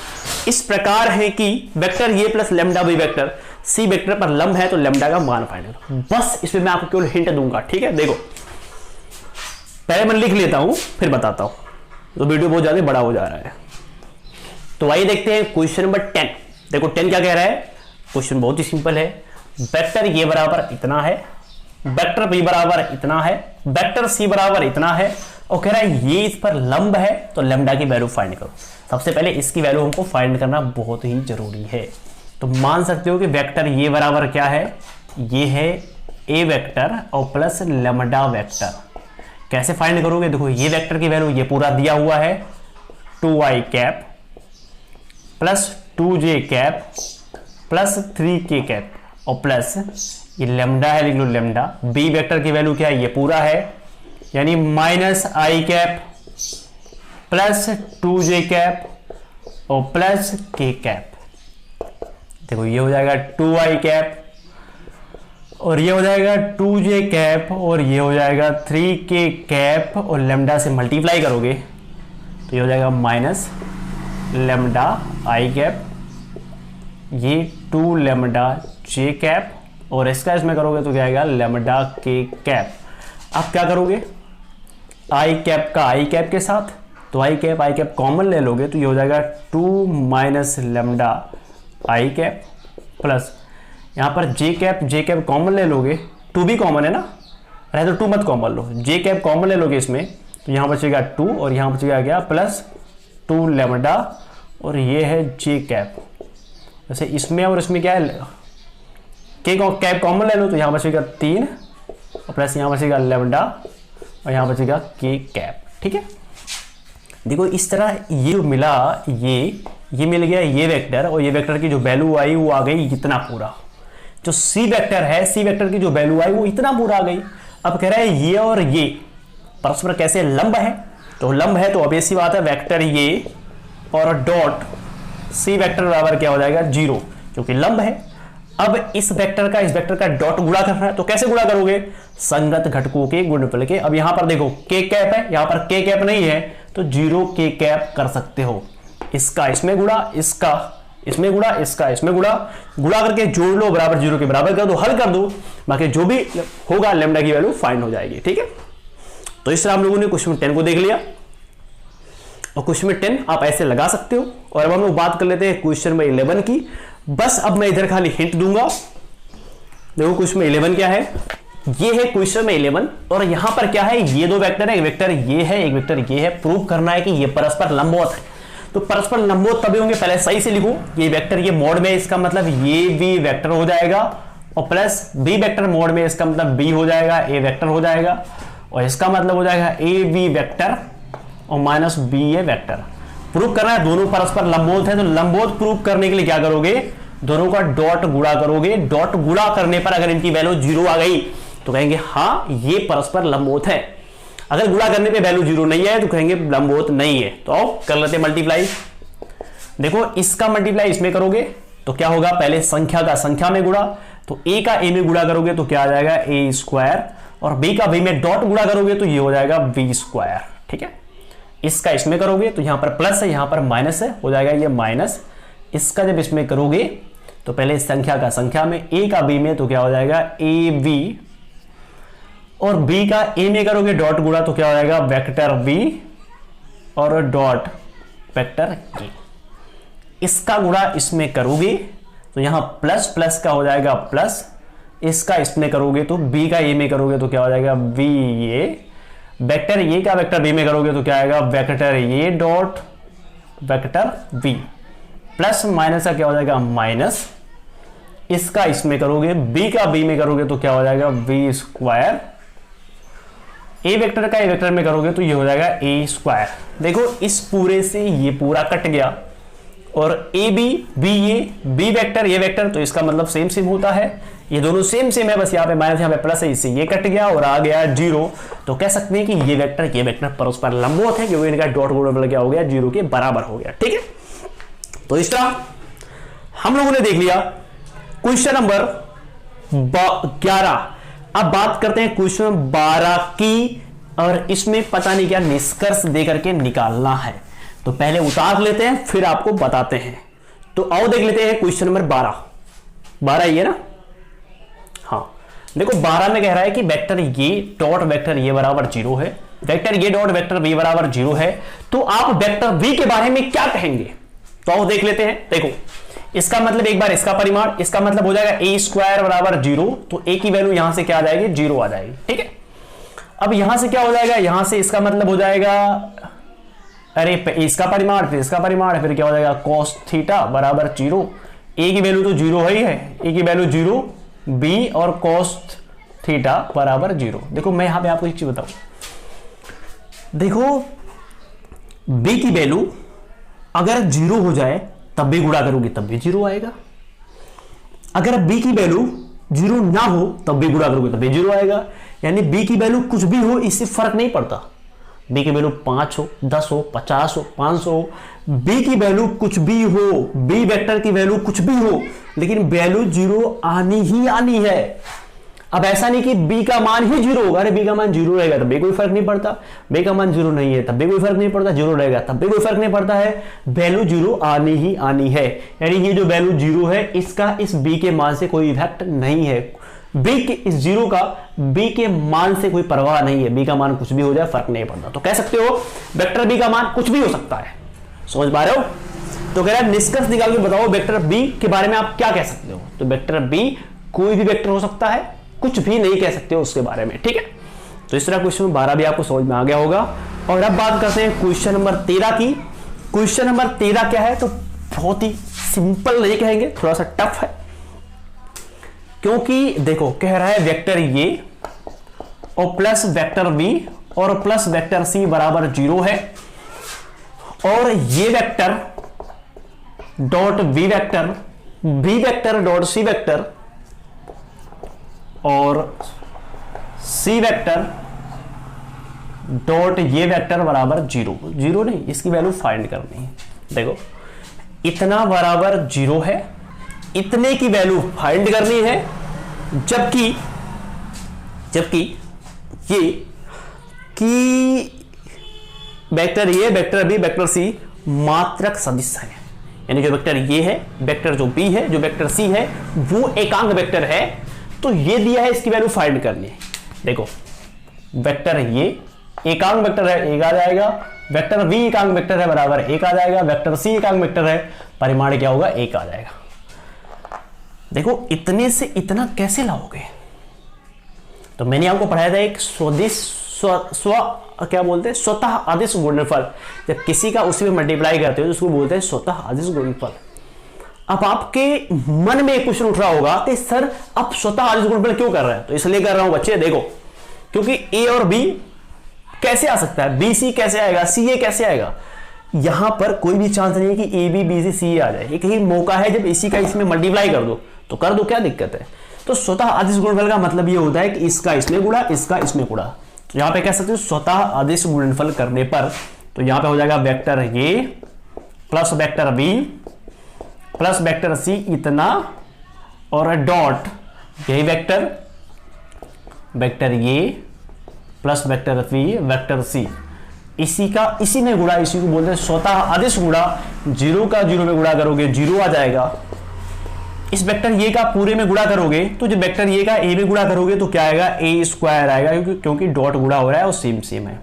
इस प्रकार है कि वेक्टर ये plus lambda b vector c vector पर लंब है तो लैम्डा का मान फाइंड करो। बस इसमें मैं आपको केवल हिंट दूंगा, ठीक है। देखो पहले मैं लिख लेता हूं फिर बताता हूं, तो वीडियो बहुत ज्यादा बड़ा हो जा रहा है। तो आइए देखते हैं क्वेश्चन नंबर 10। देखो 10 क्या कह रहा है, क्वेश्चन बहुत ही सिंपल है। वेक्टर ये बराबर इतना है, वेक्टर b बराबर इतना है, वेक्टर c बराबर इतना है, और कह रहा है ये इस पर लंब है, तो लैम्डा की वैल्यू फाइंड करो। सबसे पहले इसकी वैल्यू हमको फाइंड करना बहुत ही जरूरी है। तो मान सकते हो कि वेक्टर ये बराबर क्या है, ये है ए वेक्टर और प्लस लैम्डा वेक्टर। कैसे फाइंड करोगे, देखो ये वेक्टर की वैल्यू ये पूरा दिया हुआ है 2i cap plus 2j cap plus 3k cap और प्लस ये लैम्डा है, लिख लो लैम्डा। बी वेक्टर की वैल्यू क्या है, ये पूरा है, यानी माइनस आई कैप प्लस 2j कैप और प्लस k कैप। देखो ये हो जाएगा 2i कैप और ये हो जाएगा 2j कैप और ये हो जाएगा 3k कैप और लैम्डा से मल्टीप्लाई करोगे तो ये हो जाएगा माइनस लैम्डा आई कैप, ये 2 लैम्डा j कैप और इसका इसमें करोगे तो क्या आएगा लैम्डा k कैप। अब क्या करोगे, आई कैप का आई कैप के साथ, तो आई कैप कॉमन ले लोगे तो ये हो जाएगा 2 माइनस लैम्डा आई कैप प्लस यहाँ पर जे कैप कॉमन ले लोगे, 2 भी कॉमन है ना, रहे तो 2 मत कॉमन लो, जे कैप कॉमन ले लोगे इसमें तो यहाँ बचेगा 2 और यहाँ बचेगा क्या प्लस 2 लैम्डा और ये है जे कैप। वैसे इसमें और इसमें क्या है, के कैप कॉमन ले लो तो यहाँ बचेगा 3 और प्लस यहाँ बचेगा लैम्डा और यहाँ बचेगा के कैप। ठीक है, देखो इस तरह ये जो मिला, ये मिल गया ये वेक्टर और ये वेक्टर की जो वैल्यू आई वो आ गई इतना पूरा। जो सी वेक्टर है, सी वेक्टर की जो वैल्यू आई वो इतना पूरा आ गई। अब कह रहा है ये और ये परस्पर कैसे लंब है, तो लंब है तो ऑब्वियस सी बात है वेक्टर ये और डॉट सी वेक्टर बराबर क्या हो जाएगा 0, क्योंकि लंब है। अब इस वेक्टर का डॉट गुणा करना है, तो कैसे गुणा करोगे, संगत घटकों के गुणनफल के। अब यहां पर देखो के कैप है, यहां पर के कैप नहीं है तो 0 के कैप कर सकते हो। इसका इसमें गुणा, इसका इसमें गुणा, इसका इसमें गुणा, गुणा करके जोड़ लो बराबर 0 के बराबर कर दो, हल कर दो, बाकी जो भी होगा लैम्डा की वैल्यू फाइंड हो जाएगी। ठीक है, तो इस तरह हम लोगों ने क्वेश्चन 10 को देख लिया और क्वेश्चन 10 आप ऐसे लगा सकते हो। और अब हम लोग बात कर लेते हैं क्वेश्चन नंबर 11 की। बस अब मैं इधर खाली हिंट दूंगा। देखो क्वेश्चन 11 क्या है, ये है क्वेश्चन में 11 और यहां पर क्या है, ये दो वेक्टर है, एक वेक्टर ये है, एक वेक्टर ये है। प्रूव करना है कि ये परस्पर लंबवत है। तो परस्पर लंबवत तभी होंगे, पहले सही से लिखो, ये वेक्टर ये मोड में, इसका मतलब ये भी वेक्टर हो जाएगा और प्लस बी वेक्टर मोड में, इसका मतलब बी हो जाएगा, ए वेक्टर हो जाएगा और इसका मतलब हो जाएगा ए बी वेक्टर और माइनस बी ए वेक्टर। प्रूव करना है दोनों परस्पर लंबवत है, तो लंबवत प्रूव करने के लिए क्या करोगे, दोनों का डॉट गुणा करोगे। डॉट गुणा करने पर अगर इनकी वैल्यू 0 आ गई तो कहेंगे हाँ ये परस्पर लंबवत है। अगर गुणा करने पे वैल्यू 0 नहीं है तो कहेंगे लंबवत नहीं है। तो आओ कर लेते मल्टीप्लाई। देखो इसका मल्टीप्लाई इसमें करोगे तो क्या होगा, पहले संख्या का संख्या में गुणा, तो ए का ए में गुणा करोगे तो क्या आ जाएगा ए स्क्वायर और बी का बी में डॉट गुणा करोगे तो ये हो जाएगा बी स्क्वायर। ठीक है, इसका इसमें करोगे तो यहां पर प्लस है, यहां पर माइनस है, हो जाएगा ये माइनस। इसका जब इसमें करोगे तो पहले संख्या का संख्या में, ए का बी में तो क्या हो जाएगा ए बी और बी का ए में करोगे डॉट गुणा तो क्या हो जाएगा वेक्टर बी और डॉट वेक्टर ए। इसका गुणा इसमें करोगे तो यहां प्लस प्लस का हो जाएगा प्लस, इसका इसमें करोगे तो बी का ए में करोगे तो क्या हो जाएगा बी ए, वेक्टर ए का वेक्टर बी में करोगे तो क्या आएगा vector A dot vector B, plus minus का क्या हो जाएगा माइनस, इसका इसमें करोगे बी का बी में करोगे तो क्या हो जाएगा बी स्क्वायर, ए वेक्टर का ए वेक्टर में करोगे तो ये हो जाएगा ए स्क्वायर। देखो इस पूरे से ये पूरा कट गया और A B B A B vector A vector, तो इसका मतलब सेम सेम होता है, ये दोनों सेम सेम है, बस यहाँ पे माइनस यहाँ पे प्लस है, इससे ये कट गया और आ गया 0। तो कह सकते हैं कि ये वेक्टर परस्पर लंबवत है क्योंकि इनका डॉट गुणनफल क्या हो गया 0 के बराबर हो गया। ठीक है, तो इस तरह हम लोगों ने देख लिया क्वेश्चन नंबर 11। अब बात करते हैं क्वेश्चन 12 की और इसमें पता नहीं क्या निष्कर्ष देकर के निकालना है। तो पहले उतार लेते हैं फिर आपको बताते हैं। तो आओ देख लेते हैं क्वेश्चन नंबर 12 ये ना, हाँ देखो 12 में कह रहा है कि वेक्टर ये डॉट वेक्टर ये बराबर 0 है, vector A dot vector B बराबर 0 है, तो आप वेक्टर बी के बारे में क्या कहेंगे। तो आओ देख लेते हैं। देखो इसका मतलब एक बार इसका परिमाण, इसका मतलब हो जाएगा ए स्क्वायर बराबर 0, तो ए की वैल्यू यहां से क्या आ जाएगी 0 आ जाएगी। ठीक है, अब यहां से क्या हो जाएगा, यहां से इसका मतलब हो जाएगा, अरे इसका परिमाण फिर इसका परिमाण, फिर क्या हो जाएगा cos थीटा बराबर 0। ए की वैल्यू तो 0 है ही है, ए की वैल्यू 0, बी और cos थीटा बराबर 0। देखो मैं यहां पे आपको एक चीज बताऊं, देखो बी की वैल्यू अगर 0 हो जाए तब भी गुणा करोगे तब भी 0 आएगा, अगर बी की वैल्यू 0 ना हो तब भी गुणा करोगे तब भी 0 आएगा। यानी बी की वैल्यू कुछ भी हो इससे फर्क नहीं पड़ता, बी की वैल्यू 5 हो, 10 हो, 50 हो, 500 हो, बी की वैल्यू कुछ भी हो, बी वेक्टर की वैल्यू कुछ भी हो, लेकिन वैल्यू 0 आनी ही आनी है। अब ऐसा नहीं कि बी का मान ही 0 होगा, अरे बी का मान 0 रहेगा तब भी कोई फर्क नहीं पड़ता, बी का मान 0 नहीं है तब भी कोई फर्क नहीं पड़ता, 0 रहेगा तब भी कोई फर्क नहीं पड़ता है, वैल्यू 0 आनी ही आनी है। यानी ये जो वैल्यू 0 है इसका इस बी के मान से कोई इफेक्ट नहीं है, बी के इस 0 का बी के मान से कोई परवाह नहीं है, बी का मान कुछ भी हो जाए फर्क नहीं पड़ता। तो कह सकते हो वेक्टर बी का मान कुछ भी हो सकता है, समझ पा रहे हो। तो कह रहा है निष्कर्ष निकाल के बताओ वेक्टर बी के बारे में आप क्या कह सकते हो। तो वेक्टर बी कोई भी वेक्टर हो सकता है, कुछ भी नहीं कह सकते हो उसके बारे में, ठीक है। तो इस तरह क्वेश्चन 12 भी आपको समझ में आ गया होगा। और अब बात करते हैं क्वेश्चन नंबर 13 की। क्वेश्चन नंबर 13 क्या है, तो बहुत ही सिंपल नहीं कहेंगे, थोड़ा सा टफ है, क्योंकि देखो कह रहा है वेक्टर ये और प्लस वेक्टर बी और प्लस वेक्टर सी बराबर 0 है, और ये vector dot B vector dot C vector और सी वेक्टर डॉट ये वेक्टर बराबर 0 नहीं, इसकी वैल्यू फाइंड करनी है। देखो इतना बराबर 0 है, इतने की वैल्यू फाइंड करनी है, जबकि ये कि वेक्टर ये वेक्टर बी वेक्टर सी मात्रक सदिश है, यानी जो वेक्टर ये है, वेक्टर जो बी है, जो वेक्टर सी है वो एकांक वेक्टर है। तो ये दिया है, इसकी वैल्यू फाइंड करनी है। देखो वेक्टर ये एकांक वेक्टर है, 1 आ जाएगा, वेक्टर बी एकांक वेक्टर है बराबर 1 आ जाएगा, वेक्टर सी एकांक वेक्टर है, परिमाण क्या होगा 1 आ जाएगा। देखो इतने से इतना कैसे लाओगे, तो मैंने आपको पढ़ाया था एक क्या बोलते हैं स्वतः आदिश गुणनफल। जब किसी का उसी में मल्टीप्लाई करते हो तो उसको बोलते हैं स्वतः आदिश गुणनफल। अब आपके मन में एक क्वेश्चन उठ रहा होगा कि सर अब स्वतः आदिश गुणनफल क्यों कर रहे हैं, तो इसलिए कर रहा हूं बच्चे, देखो क्योंकि ए और बी कैसे आ सकता है, बी सी कैसे आएगा, सी ए कैसे आएगा, यहां पर कोई भी चांस नहीं है कि ए बी सी सी ए आ जाए। एक ही मौका है जब इसी का इसमें मल्टीप्लाई कर दो तो कर दो, क्या दिक्कत है। तो स्वतः आदिश गुणनफल का मतलब यह होता है कि इसका इसमें गुणा, इसका इसमें गुणा। तो यहां पे कह सकते हो स्वतः आदिश गुणनफल करने पर, तो यहां पे हो जाएगा vector A plus vector B plus vector C इतना और डॉट यही vector A plus vector B vector C, इसी में गुणा, इसी को बोलते हैं स्वतः आदिश गुणा। 0 का 0 में गुणा करोगे 0 आ जाएगा, इस वेक्टर ये का पूरे में गुणा करोगे तो जो वेक्टर ये का ए में गुणा करोगे तो क्या आएगा ए स्क्वायर आएगा, क्योंकि डॉट गुणा हो रहा है और सेम है।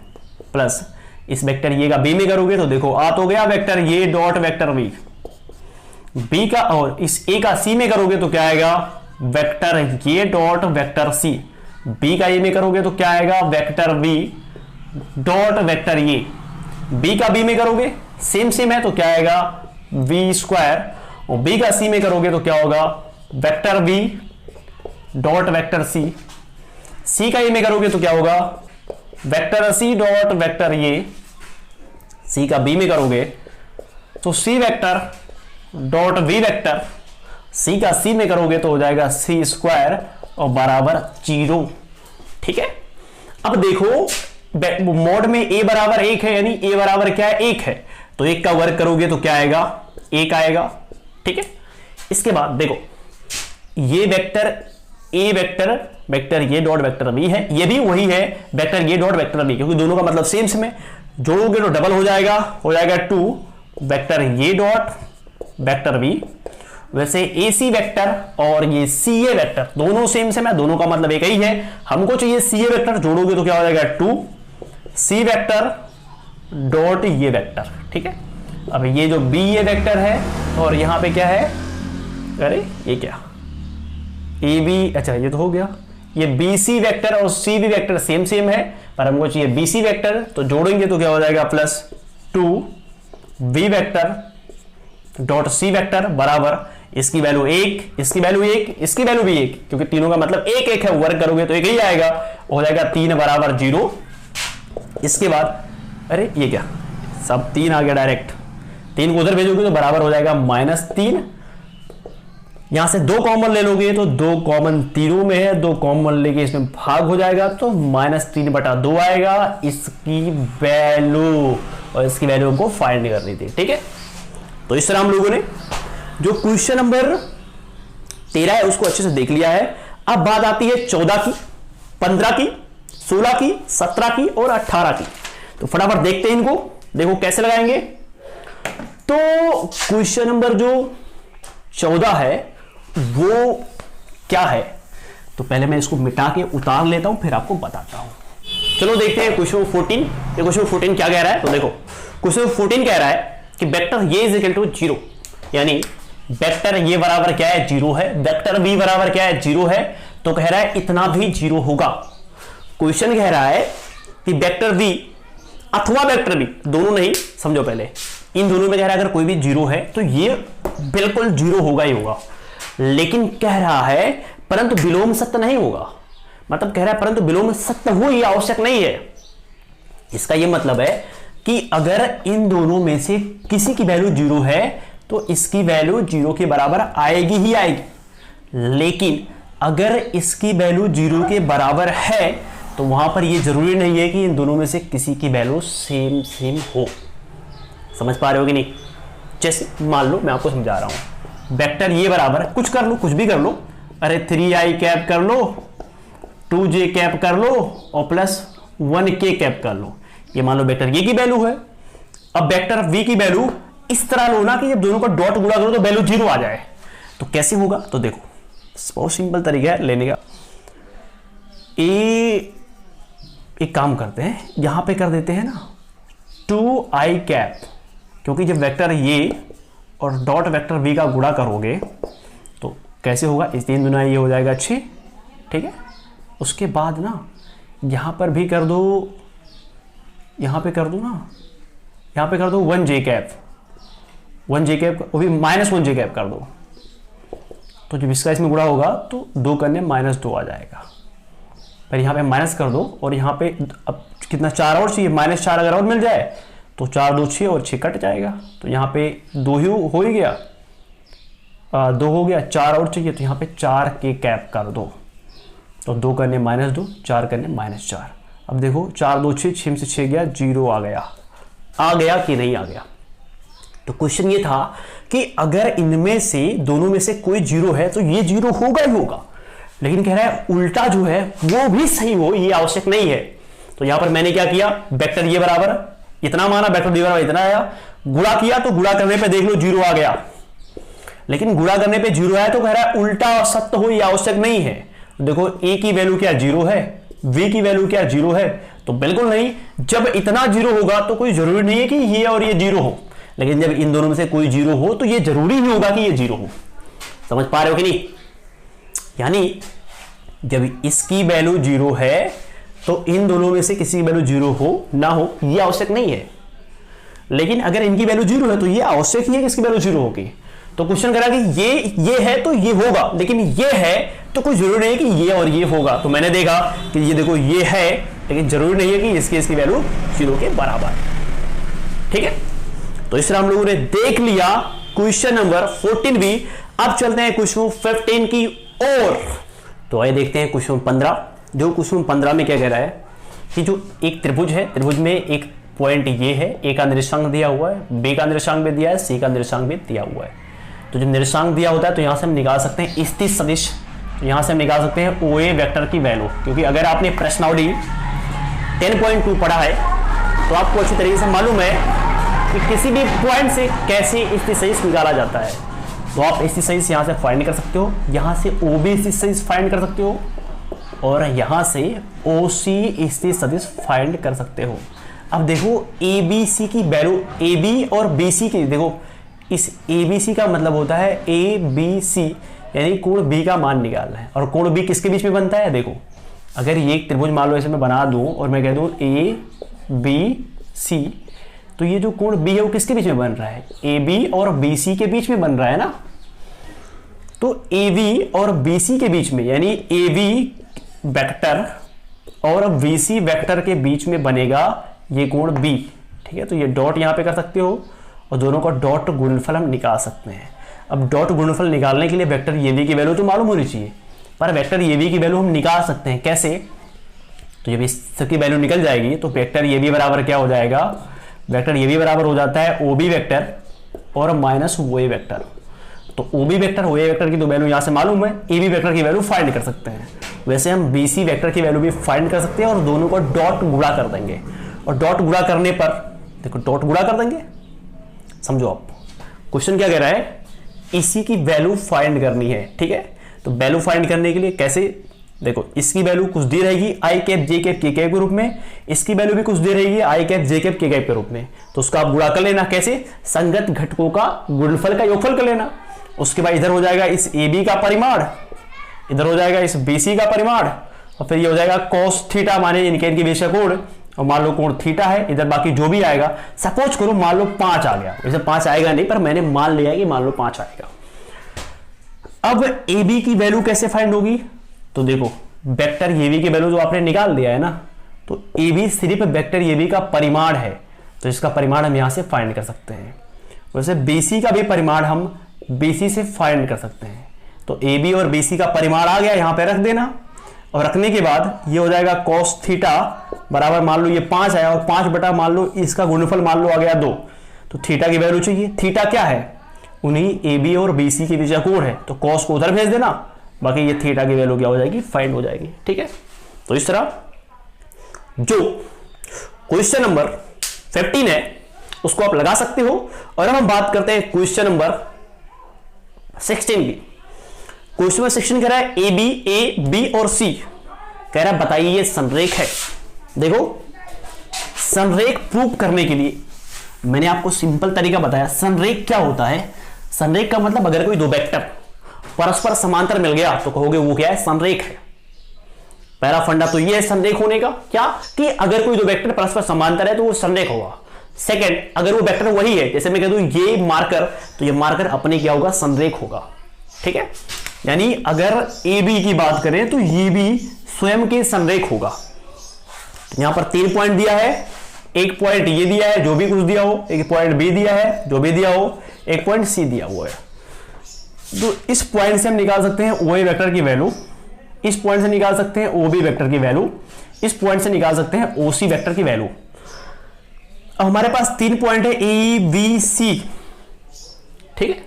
प्लस इस वेक्टर ये का बी में करोगे तो देखो आ तो गया vector A dot vector B का, और इस ए का सी में करोगे तो क्या आएगा vector A dot vector C, B का ए में करोगे तो क्या आएगा वेक्टर बी डॉट वेक्टर ये, बी का बी में करोगे सेम है तो क्या आएगा वी स्क्वायर, और बी का सी में करोगे तो क्या होगा vector B dot vector C, C का ए में करोगे तो क्या होगा वेक्टर सी डॉट वेक्टर ये, सी का बी में करोगे तो सी वेक्टर डॉट बी वेक्टर, सी का सी में करोगे तो हो जाएगा सी स्क्वायर और बराबर 0। ठीक है, अब देखो मोड में ए बराबर 1 है, यानी ए बराबर क्या है 1 है, तो 1 का वर्ग करोगे तो क्या आएगा 1 आएगा। ठीक है, इसके बाद देखो ये vector A vector A dot vector B है, ये भी वही है vector A dot vector B, क्योंकि दोनों का मतलब सेम है, जोड़ोगे तो डबल हो जाएगा 2 vector A dot vector B. वैसे ए सी वेक्टर और ये सी ए वेक्टर दोनों सेम है, दोनों का मतलब एक ही है, हमको चाहिए सी ए वेक्टर, जोड़ोगे तो क्या हो जाएगा 2 सी वेक्टर डॉट ये वेक्टर। ठीक है, अब ये जो बी ए वेक्टर है और यहां पे क्या है, अरे ये क्या ए बी, अच्छा ये तो हो गया ये BC वेक्टर और CV वेक्टर सेम सेम है, पर हमको चाहिए BC वेक्टर, तो जोड़ेंगे तो क्या हो जाएगा plus 2V vector dot C vector बराबर इसकी वैल्यू 1, इसकी वैल्यू 1, इसकी वैल्यू भी 1, क्योंकि तीनों का मतलब 1 1 है, वर्क करोगे तो एक ही आएगा, हो जाएगा 3 बराबर 0। इसके बाद अरे ये क्या, सब 3 आ गया डायरेक्ट, 3 को उधर भेजोगे तो बराबर हो जाएगा -3। यहां से 2 कॉमन ले लोगे तो 2 कॉमन तीनों में है, 2 कॉमन लेके इसमें भाग हो जाएगा तो -3/2 आएगा इसकी वैल्यू, और इसकी वैल्यू को फाइंड करनी थी। ठीक है, तो इस तरह हम लोगों ने जो क्वेश्चन नंबर 13 है उसको अच्छे से देख लिया है। अब बात आती है 14 की, 15 की, 16 की, 17 की और 18 की। तो फटाफट देखते हैं इनको, देखो कैसे लगाएंगे। तो क्वेश्चन नंबर जो 14 है वो क्या है, तो पहले मैं इसको मिटा के उतार लेता हूं फिर आपको बताता हूं। चलो देखते हैं क्वेश्चन 14। ये क्वेश्चन 14 क्या कह रहा है, तो देखो क्वेश्चन 14 कह रहा है कि वेक्टर ये इज इक्वल टू 0, यानी वेक्टर ये बराबर क्या है 0 है, वेक्टर v बराबर क्या है 0 है, तो कह रहा है इतना भी 0 होगा। क्वेश्चन कह रहा है कि वेक्टर v अथवा वेक्टर v, दोनों नहीं, समझो पहले इन दोनों में कह रहा है अगर कोई भी 0 है तो ये बिल्कुल 0 होगा ही होगा, लेकिन कह रहा है परंतु विलोम सत्य नहीं होगा, मतलब कह रहा है परंतु विलोम सत्य हो ये आवश्यक नहीं है। इसका ये मतलब है कि अगर इन दोनों में से किसी की वैल्यू 0 है तो इसकी वैल्यू 0 के बराबर आएगी ही आएगी, लेकिन अगर इसकी वैल्यू 0 के बराबर है तो वहां पर यह जरूरी नहीं है कि इन दोनों में से किसी की वैल्यू सेम सेम हो। समझ पा रहे हो कि नहीं? जैसे मान लो मैं आपको समझा रहा हूं, वेक्टर ये बराबर कुछ कर लो, कुछ भी कर लो, अरे 3i कैप कर लो, 2j कैप कर लो और प्लस 1k कैप कर लो, ये मान लो वेक्टर ये की वैल्यू है। अब वेक्टर v की वैल्यू इस तरह लो ना कि जब दोनों का डॉट गुणा करो तो वैल्यू 0 आ जाए, तो कैसे होगा, तो देखो बहुत सिंपल तरीका है लेने का। एक काम करते हैं, यहां पे कर देते हैं ना 2i कैप, क्योंकि जब वेक्टर ये और डॉट वेक्टर v का गुणा करोगे तो कैसे होगा, इस 3 गुना ये हो जाएगा 6, ठीक है। उसके बाद ना यहां पर भी कर दो, यहां पे कर दो ना, यहां पे कर दो 1j कैप, 1j कैप वो भी -1j कैप कर दो, तो जब इसका इसमें गुणा होगा तो 2 करने -2 आ जाएगा। पर यहाँ पे माइनस कर दो और यहाँ पे अब कितना 4 और चाहिए, -4 अगर और मिल जाए तो 4 2 6 और 6 कट जाएगा, तो यहाँ पे 2 ही हो ही गया, 2 हो गया, 4 और चाहिए तो यहाँ पे 4 के कैप कर दो, तो 2 करने -2, 4 करने -4। अब देखो 4 2 6, 6 से 6 गया, 0 आ गया कि नहीं आ गया। तो क्वेश्चन ये था कि अगर इनमें से दोनों में से कोई 0 है तो ये 0 होगा ही होगा, लेकिन कह रहा है उल्टा जो है वो भी सही हो ये आवश्यक नहीं है। तो यहां पर मैंने क्या किया, वेक्टर ये बराबर इतना माना, वेक्टर ये बराबर इतना आया, गुणा किया तो गुणा करने पे देख लो 0 आ गया, लेकिन गुणा करने पे 0 आया तो कह रहा है उल्टा और सत्य हो ये आवश्यक नहीं है। देखो a की वैल्यू क्या 0 है, v की वैल्यू क्या 0 है, तो बिल्कुल नहीं। जब इतना 0 होगा तो कोई जरूरी नहीं है कि ये और ये 0 हो, लेकिन जब इन दोनों में से कोई 0 हो तो ये जरूरी ही होगा कि ये 0 हो। समझ पा रहे हो कि नहीं? यानी जब इसकी वैल्यू 0 है तो इन दोनों में से किसी की वैल्यू 0 हो ना हो ये आवश्यक नहीं है, लेकिन अगर इनकी वैल्यू 0 है तो ये आवश्यक ही है कि इसकी वैल्यू 0 होगी। तो क्वेश्चन करा कि ये है तो ये होगा, लेकिन ये है तो कोई जरूरी नहीं है कि ये और ये होगा। तो मैंने देखा कि ये देखो ये है, लेकिन जरूरी नहीं है कि इसकी वैल्यू 0 के बराबर, ठीक है। तो इस तरह हम लोगों ने देख लिया क्वेश्चन नंबर 14 भी। अब चलते हैं क्वेश्चन 15 की ओर। तो आइए देखते हैं क्वेश्चन 15। जो क्वेश्चन 15 में क्या कह रहा है कि जो एक त्रिभुज है, त्रिभुज में एक पॉइंट ये है, ए का निर्देशांक दिया हुआ है, बी का निर्देशांक भी दिया है, सी का निर्देशांक भी दिया हुआ है। तो जब निर्देशांक दिया होता है तो यहां से हम निकाल सकते हैं स्थित सदिश, तो यहां से हम निकाल सकते हैं OA वेक्टर की वैल्यू, क्योंकि अगर आपने प्रश्नावली 10.2 पढ़ा है तो आपको अच्छी तरीके से मालूम है कि किसी भी पॉइंट से कैसे स्थित सदिश निकाला जाता है। तो आप स्थित सदिश यहां से फाइंड कर सकते हो, यहां से OB स्थित सदिश फाइंड कर सकते हो और यहां से OC स्थित सदिश फाइंड कर सकते हो। अब देखो ABC की वैल्यू, AB और BC की, देखो इस ABC का मतलब होता है ABC, यानी कोण बी का मान निकालना है। और कोण बी किसके बीच में बनता है, देखो अगर ये एक त्रिभुज मान लो ऐसे मैं बना दूं और मैं कह दूं ए बी सी, तो ये जो कोण बी है वो किसके बीच में बन रहा है, ए बी और बी सी के बीच में बन रहा है ना। तो ए बी और बी सी के बीच में, यानी ए बी वेक्टर और बी सी वेक्टर के बीच में बनेगा ये कोण बी। ठीक है, तो ये डॉट यहां पे कर सकते हो और दोनों का डॉट गुणनफल हम निकाल सकते हैं। अब डॉट गुणनफल निकालने के लिए वेक्टर ए बी की वैल्यू तो मालूम होनी चाहिए, पर वेक्टर ए बी की वैल्यू हम निकाल सकते हैं कैसे। तो जब इसकी वैल्यू निकल जाएगी तो वेक्टर ए बी बराबर क्या हो जाएगा, वेक्टर ए बी बराबर हो जाता है ओ बी वेक्टर और माइनस ओ ए वेक्टर। तो ओ बी वेक्टर ओ ए वेक्टर की तो वैल्यू यहां से मालूम है, ए बी वेक्टर की वैल्यू फाइंड कर सकते हैं। वैसे हम बी सी वेक्टर की वैल्यू भी फाइंड कर सकते हैं और दोनों को डॉट गुणा कर देंगे। और डॉट गुणा करने पर देखो, डॉट गुणा कर देंगे, समझो आप क्वेश्चन क्या कह रहा है, इसी की वैल्यू फाइंड करनी है। ठीक है, तो वैल्यू फाइंड करने के लिए कैसे, देखो इसकी वैल्यू कुछ दी रहेगी आई कैप जे कैप के कैप के रूप में, इसकी वैल्यू भी कुछ दी रहेगी आई कैप जे कैप के कैप के रूप में। तो उसका आप गुणा कर लेना, कैसे, संगत घटकों का गुणनफल का योगफल कर लेना। उसके बाद इधर हो जाएगा इस ए बी का परिमाण, इधर हो जाएगा इस बी सी का परिमाण, और फिर ये हो जाएगा कॉस थीटा, माने इनके बीच का कोण, और मान लो कोण थीटा है, इधर बाकी जो भी आएगा, सपोज करो मान लो 5 आ गया, वैसे 5 आएगा नहीं पर मैंने मान लिया कि मान लो 5 आएगा। अब ए बी की वैल्यू कैसे फाइंड होगी, तो देखो वेक्टर ए बी की वैल्यू जो आपने निकाल दिया है ना, तो ए बी सिर्फ वेक्टर ए बी का परिमाण है, तो इसका परिमाण हम यहां से फाइंड कर सकते हैं। वैसे बी सी का भी परिमाण हम बी सी से फाइंड कर सकते हैं। तो ए बी और बी सी का परिमाण आ गया, यहां पे रख देना, और रखने के बाद ये हो जाएगा कॉस थीटा बराबर, मान लो ये 5 आया और 5 बटा मान लो इसका गुणनफल मान लो आ गया 2, तो थीटा की वैल्यू चाहिए। थीटा क्या है, उन्हीं ए बी और बी सी के बीच का कोण है, तो कॉस को उधर भेज देना, बाकी ये थीटा की वैल्यू क्या हो जाएगी, फाइंड हो जाएगी। ठीक है, तो इस तरह जो क्वेश्चन नंबर 15 है उसको आप लगा सकते हो। और अब हम बात करते हैं क्वेश्चन नंबर 16 की। क्वेश्चन नंबर 16 कह रहा है ए बी और सी, कह रहा है बताइए ये संरेख है। देखो संरेख प्रूव करने के लिए मैंने आपको सिंपल तरीका बताया। संरेख क्या होता है, संरेख का मतलब अगर कोई दो वेक्टर परस्पर समांतर मिल गया तो कहोगे वो क्या है, संरेख है। पहला फंडा तो ये है संरेख होने का, क्या कि अगर कोई दो वेक्टर परस्पर समांतर है तो वो संरेख होगा। सेकंड, अगर वो वेक्टर वही है, जैसे मैं कह दूं ये मार्कर, तो ये मार्कर अपने क्या होगा, संरेख होगा। ठीक है, यानी अगर ए बी की बात करें तो ये भी स्वयं के संरेख होगा। यहां पर 3 पॉइंट दिया है, एक पॉइंट ये दिया है जो भी कुछ दिया हो, एक पॉइंट बी दिया है जो भी दिया हो, एक पॉइंट सी दिया हुआ है। तो इस पॉइंट से हम निकाल सकते हैं ओ ए वेक्टर की वैल्यू, इस पॉइंट से निकाल सकते हैं ओ बी वेक्टर की वैल्यू, इस पॉइंट से निकाल सकते हैं ओ सी वेक्टर की वैल्यू। अब हमारे पास 3 पॉइंट है ए बी सी। ठीक है,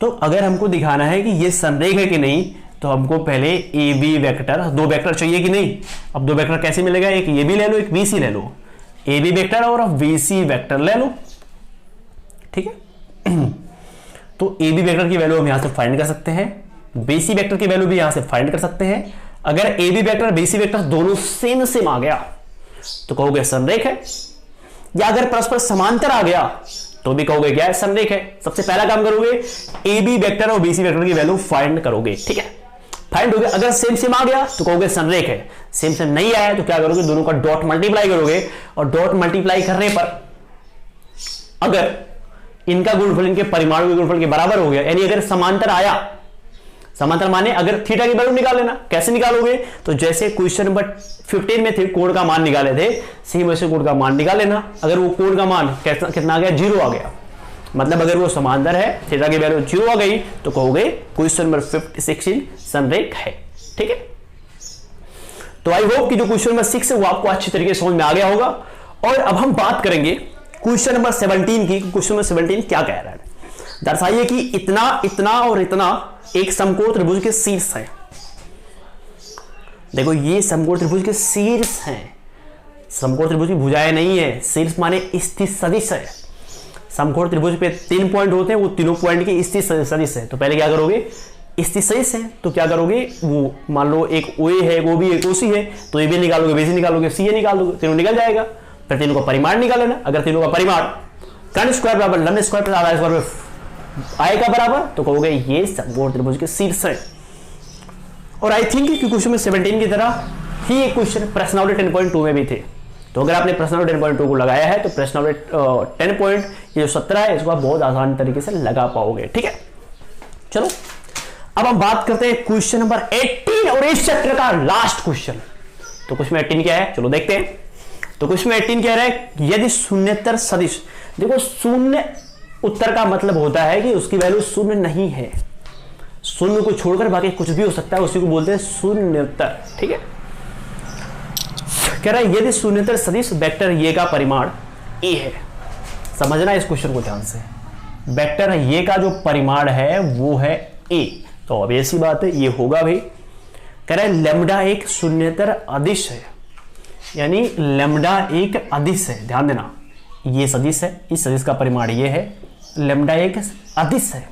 तो अगर हमको दिखाना है कि ये संरेख है कि नहीं, तो हमको पहले ए बी वेक्टर, दो वेक्टर चाहिए कि नहीं। अब दो वेक्टर कैसे मिलेगा, एक ए बी ले लो, एक बी सी ले लो, ए बी वेक्टर और बी सी वेक्टर ले लो। ठीक है, तो ए बी वेक्टर की वैल्यू हम यहां से फाइंड कर सकते हैं, बी सी वेक्टर की वैल्यू भी यहां से फाइंड कर सकते हैं। अगर A B vector B C vector दोनों सेम सेम आ गया तो कहोगे संरेख है, या अगर परस्पर समांतर आ गया तो भी कहोगे क्या है, संरेख है। सबसे पहला काम करोगे ए बी वेक्टर और बी सी वेक्टर की वैल्यू फाइंड करोगे। ठीक है, फाइंड हो गया, अगर सेम सेम आ गया तो कहोगे संरेख है, सेम सेम नहीं आया तो क्या करोगे, दोनों का डॉट मल्टीप्लाई करोगे, और डॉट मल्टीप्लाई करने पर अगर इनका गुणनफल इनके परिमाण के गुणनफल के बराबर हो गया, यानी अगर समांतर आया, समांतर माने अगर थीटा की वैल्यू निकाल लेना। कैसे निकालोगे, तो जैसे क्वेश्चन नंबर 15 में थे कोण का मान निकाले थे, सेम वैसे कोण का मान निकाल लेना। अगर वो कोण का मान कितना आ गया, 0 आ गया, मतलब अगर वो समांतर है, थीटा की वैल्यू 0 आ गई, तो कहोगे क्वेश्चन नंबर 16 संरेख है। ठीक है, तो आई होप कि जो क्वेश्चन नंबर 6 है वो आपको अच्छी तरीके से समझ में आ गया होगा। और अब हम बात करेंगे क्वेश्चन नंबर 17 की। क्वेश्चन नंबर 17 क्या कह रहा है, दर्शाइए कि इतना इतना और इतना एक समकोण त्रिभुज के शीर्ष है। देखो ये समकोण त्रिभुज के शीर्ष हैं, समकोण त्रिभुज की भुजाएं नहीं है, शीर्ष माने स्थित सदिश है। समकोण त्रिभुज पे 3 पॉइंट होते हैं, वो तीनों पॉइंट की स्थित सदिश है। तो पहले क्या करोगे, स्थित सदिश है तो क्या करोगे, वो मान लो एक ओ ए है, एक ओ बी, एक ओ सी है, तो ए बी निकालोगे, बी सी निकालोगे, सी ए निकालोगे, तीनों निकल जाएगा। फिर तीनों का परिमाण निकाल लेना। अगर तीनों का परिमाण कर्ण स्क्वायर बराबर लंब स्क्वायर प्लस आधा स्क्वायर आएगा बराबर, तो कहोगे ये समकोण त्रिभुज के शीर्ष है। और आई थिंक कि क्वेश्चन में 17 की तरह ही एक क्वेश्चन प्रश्नावली 10.2 में भी थे। तो अगर आपने प्रश्नावली 10.2 को लगाया है तो प्रश्नावली 10 पॉइंट ये जो 17 है इसको आप बहुत आसान तरीके से लगा पाओगे। ठीक है, चलो अब हम बात करते हैं क्वेश्चन नंबर 18 और इस चैप्टर का लास्ट क्वेश्चन। तो क्वेश्चन 18 क्या है, चलो देखते हैं। तो क्वेश्चन 18 कह रहा है यदि शून्येतर सदिश, देखो शून्य उत्तर का मतलब होता है कि उसकी वैल्यू शून्य नहीं है, शून्य को छोड़कर बाकी कुछ भी हो सकता है, उसी को बोलते हैं शून्येतर। ठीक है, कह रहा है यदि शून्येतर सदिश वेक्टर ये का परिमाण ए है। समझना इस क्वेश्चन को ध्यान से, वेक्टर ये का जो परिमाण है वो है ए, तो अब ऐसी बात है ये होगा भाई। कह रहा है लैम्डा एक शून्येतर अदिश है, यानी लैम्डा एक अदिश है। ध्यान देना ये सदिश है, इस सदिश का परिमाण ये है, लैम्डा एक अदिश है।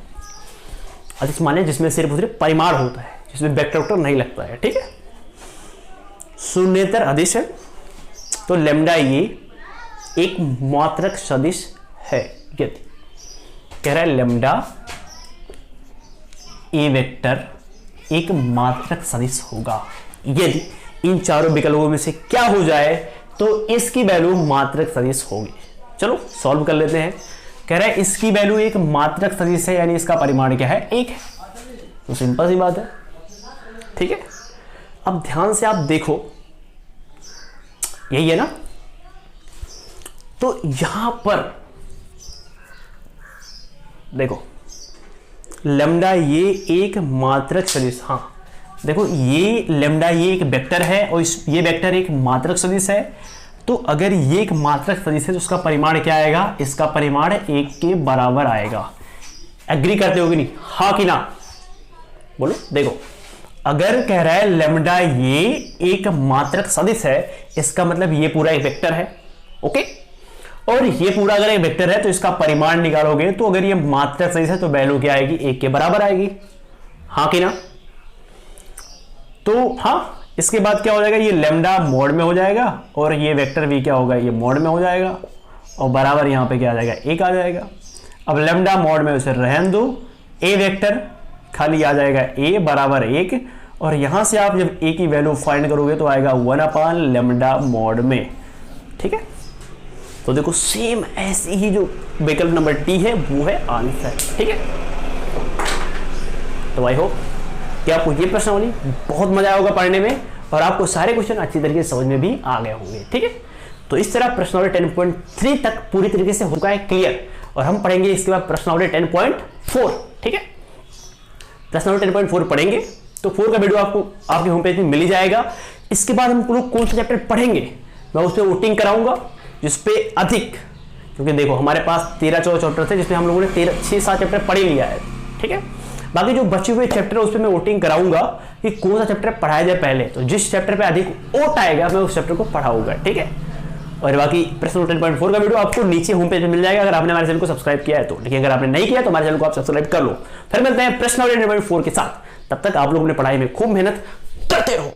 अदिश माने जिसमें सिर्फ परिमाण होता है, जिसमें वेक्टर नहीं लगता है। ठीक है, शून्येतर अदिश है तो लैम्डा ये एक मात्रक सदिश है। यदि कह रहा है लैम्डा ए वेक्टर एक मात्रक सदिश होगा, यदि इन चारों विकल्पों में से क्या हो जाए तो इसकी वैल्यू मात्रक सदिश होगी। चलो सॉल्व कर लेते हैं। कह रहा है इसकी वैल्यू एक मात्रक सदिश है, यानी इसका परिमाण क्या है, एक है। तो सिंपल सी बात है। ठीक है, अब ध्यान से आप देखो, यही है ना। तो यहां पर देखो लैम्डा ये एक मात्रक सदिश, हाँ देखो ये लैम्डा ये एक वेक्टर है और ये वेक्टर एक मात्रक सदिश है। तो अगर ये एक मात्रक सदिश है तो उसका परिमाण क्या आएगा, इसका परिमाण 1 के बराबर आएगा। एग्री करते हो कि नहीं, हाँ कि ना, बोलो। देखो अगर कह रहा है लैम्डा ये एक मात्रक सदिश है, इसका मतलब ये पूरा एक वेक्टर है। ओके, और ये पूरा अगर एक वेक्टर है तो इसका परिमाण निकालोगे तो अगर ये मात्रक सदिश है तो वैल्यू क्या आएगी, 1 के बराबर आएगी। हाँ कि ना। तो हाँ, इसके बाद क्या हो जाएगा, ये लैम्डा मोड में हो जाएगा और ये वेक्टर भी क्या होगा, ये मोड में हो जाएगा और बराबर यहां पे क्या आ जाएगा, 1 आ जाएगा। अब लैम्डा मोड में उसे रहने दो, ए वेक्टर खाली आ जाएगा ए बराबर 1 और यहां से आप जब ए की वैल्यू फाइंड करोगे तो आएगा 1 लैम्डा मोड में। ठीक है, तो देखो सेम ऐसी ही जो विकल्प नंबर टी है वो है आंसर। ठीक है, तो आई होप कि आपको ये प्रश्नावली बहुत मजा आएगा पढ़ने में और आपको सारे क्वेश्चन अच्छी तरीके से समझ में भी आ गए होंगे। ठीक है, तो इस तरह प्रश्नावली 10.3 तक पूरी तरीके से होगा है क्लियर, और हम पढ़ेंगे इसके बाद प्रश्नावली 10.4। ठीक है, प्रश्नावली 10.4 पढ़ेंगे तो 4 का वीडियो आपको आपके होम पेज में मिल ही जाएगा। इसके बाद हम लोग कौन सा चैप्टर पढ़ेंगे मैं उस पर वोटिंग कराऊंगा, जिसपे अधिक, क्योंकि देखो हमारे पास 13-14 चैप्टर थे जिसमें हम लोगों ने 6-7 चैप्टर पढ़ लिया है। ठीक है, बाकी जो बचे हुए चैप्टर उस पर मैं वोटिंग कराऊंगा कि कौन सा चैप्टर पढ़ाया जाए पहले, तो जिस चैप्टर पे अधिक वोट आएगा मैं उस चैप्टर को पढ़ाऊंगा। ठीक है, और बाकी प्रश्न 10.4 का वीडियो आपको नीचे होम पेज में मिल जाएगा अगर आपने हमारे चैनल को सब्सक्राइब किया है तो। लेकिन अगर आपने नहीं किया तो हमारे चैनल को आप सब्सक्राइब कर लो। फिर मिलते हैं प्रश्न 10.4 के साथ, तब तक आप लोग अपने पढ़ाई में खूब मेहनत करते रहो।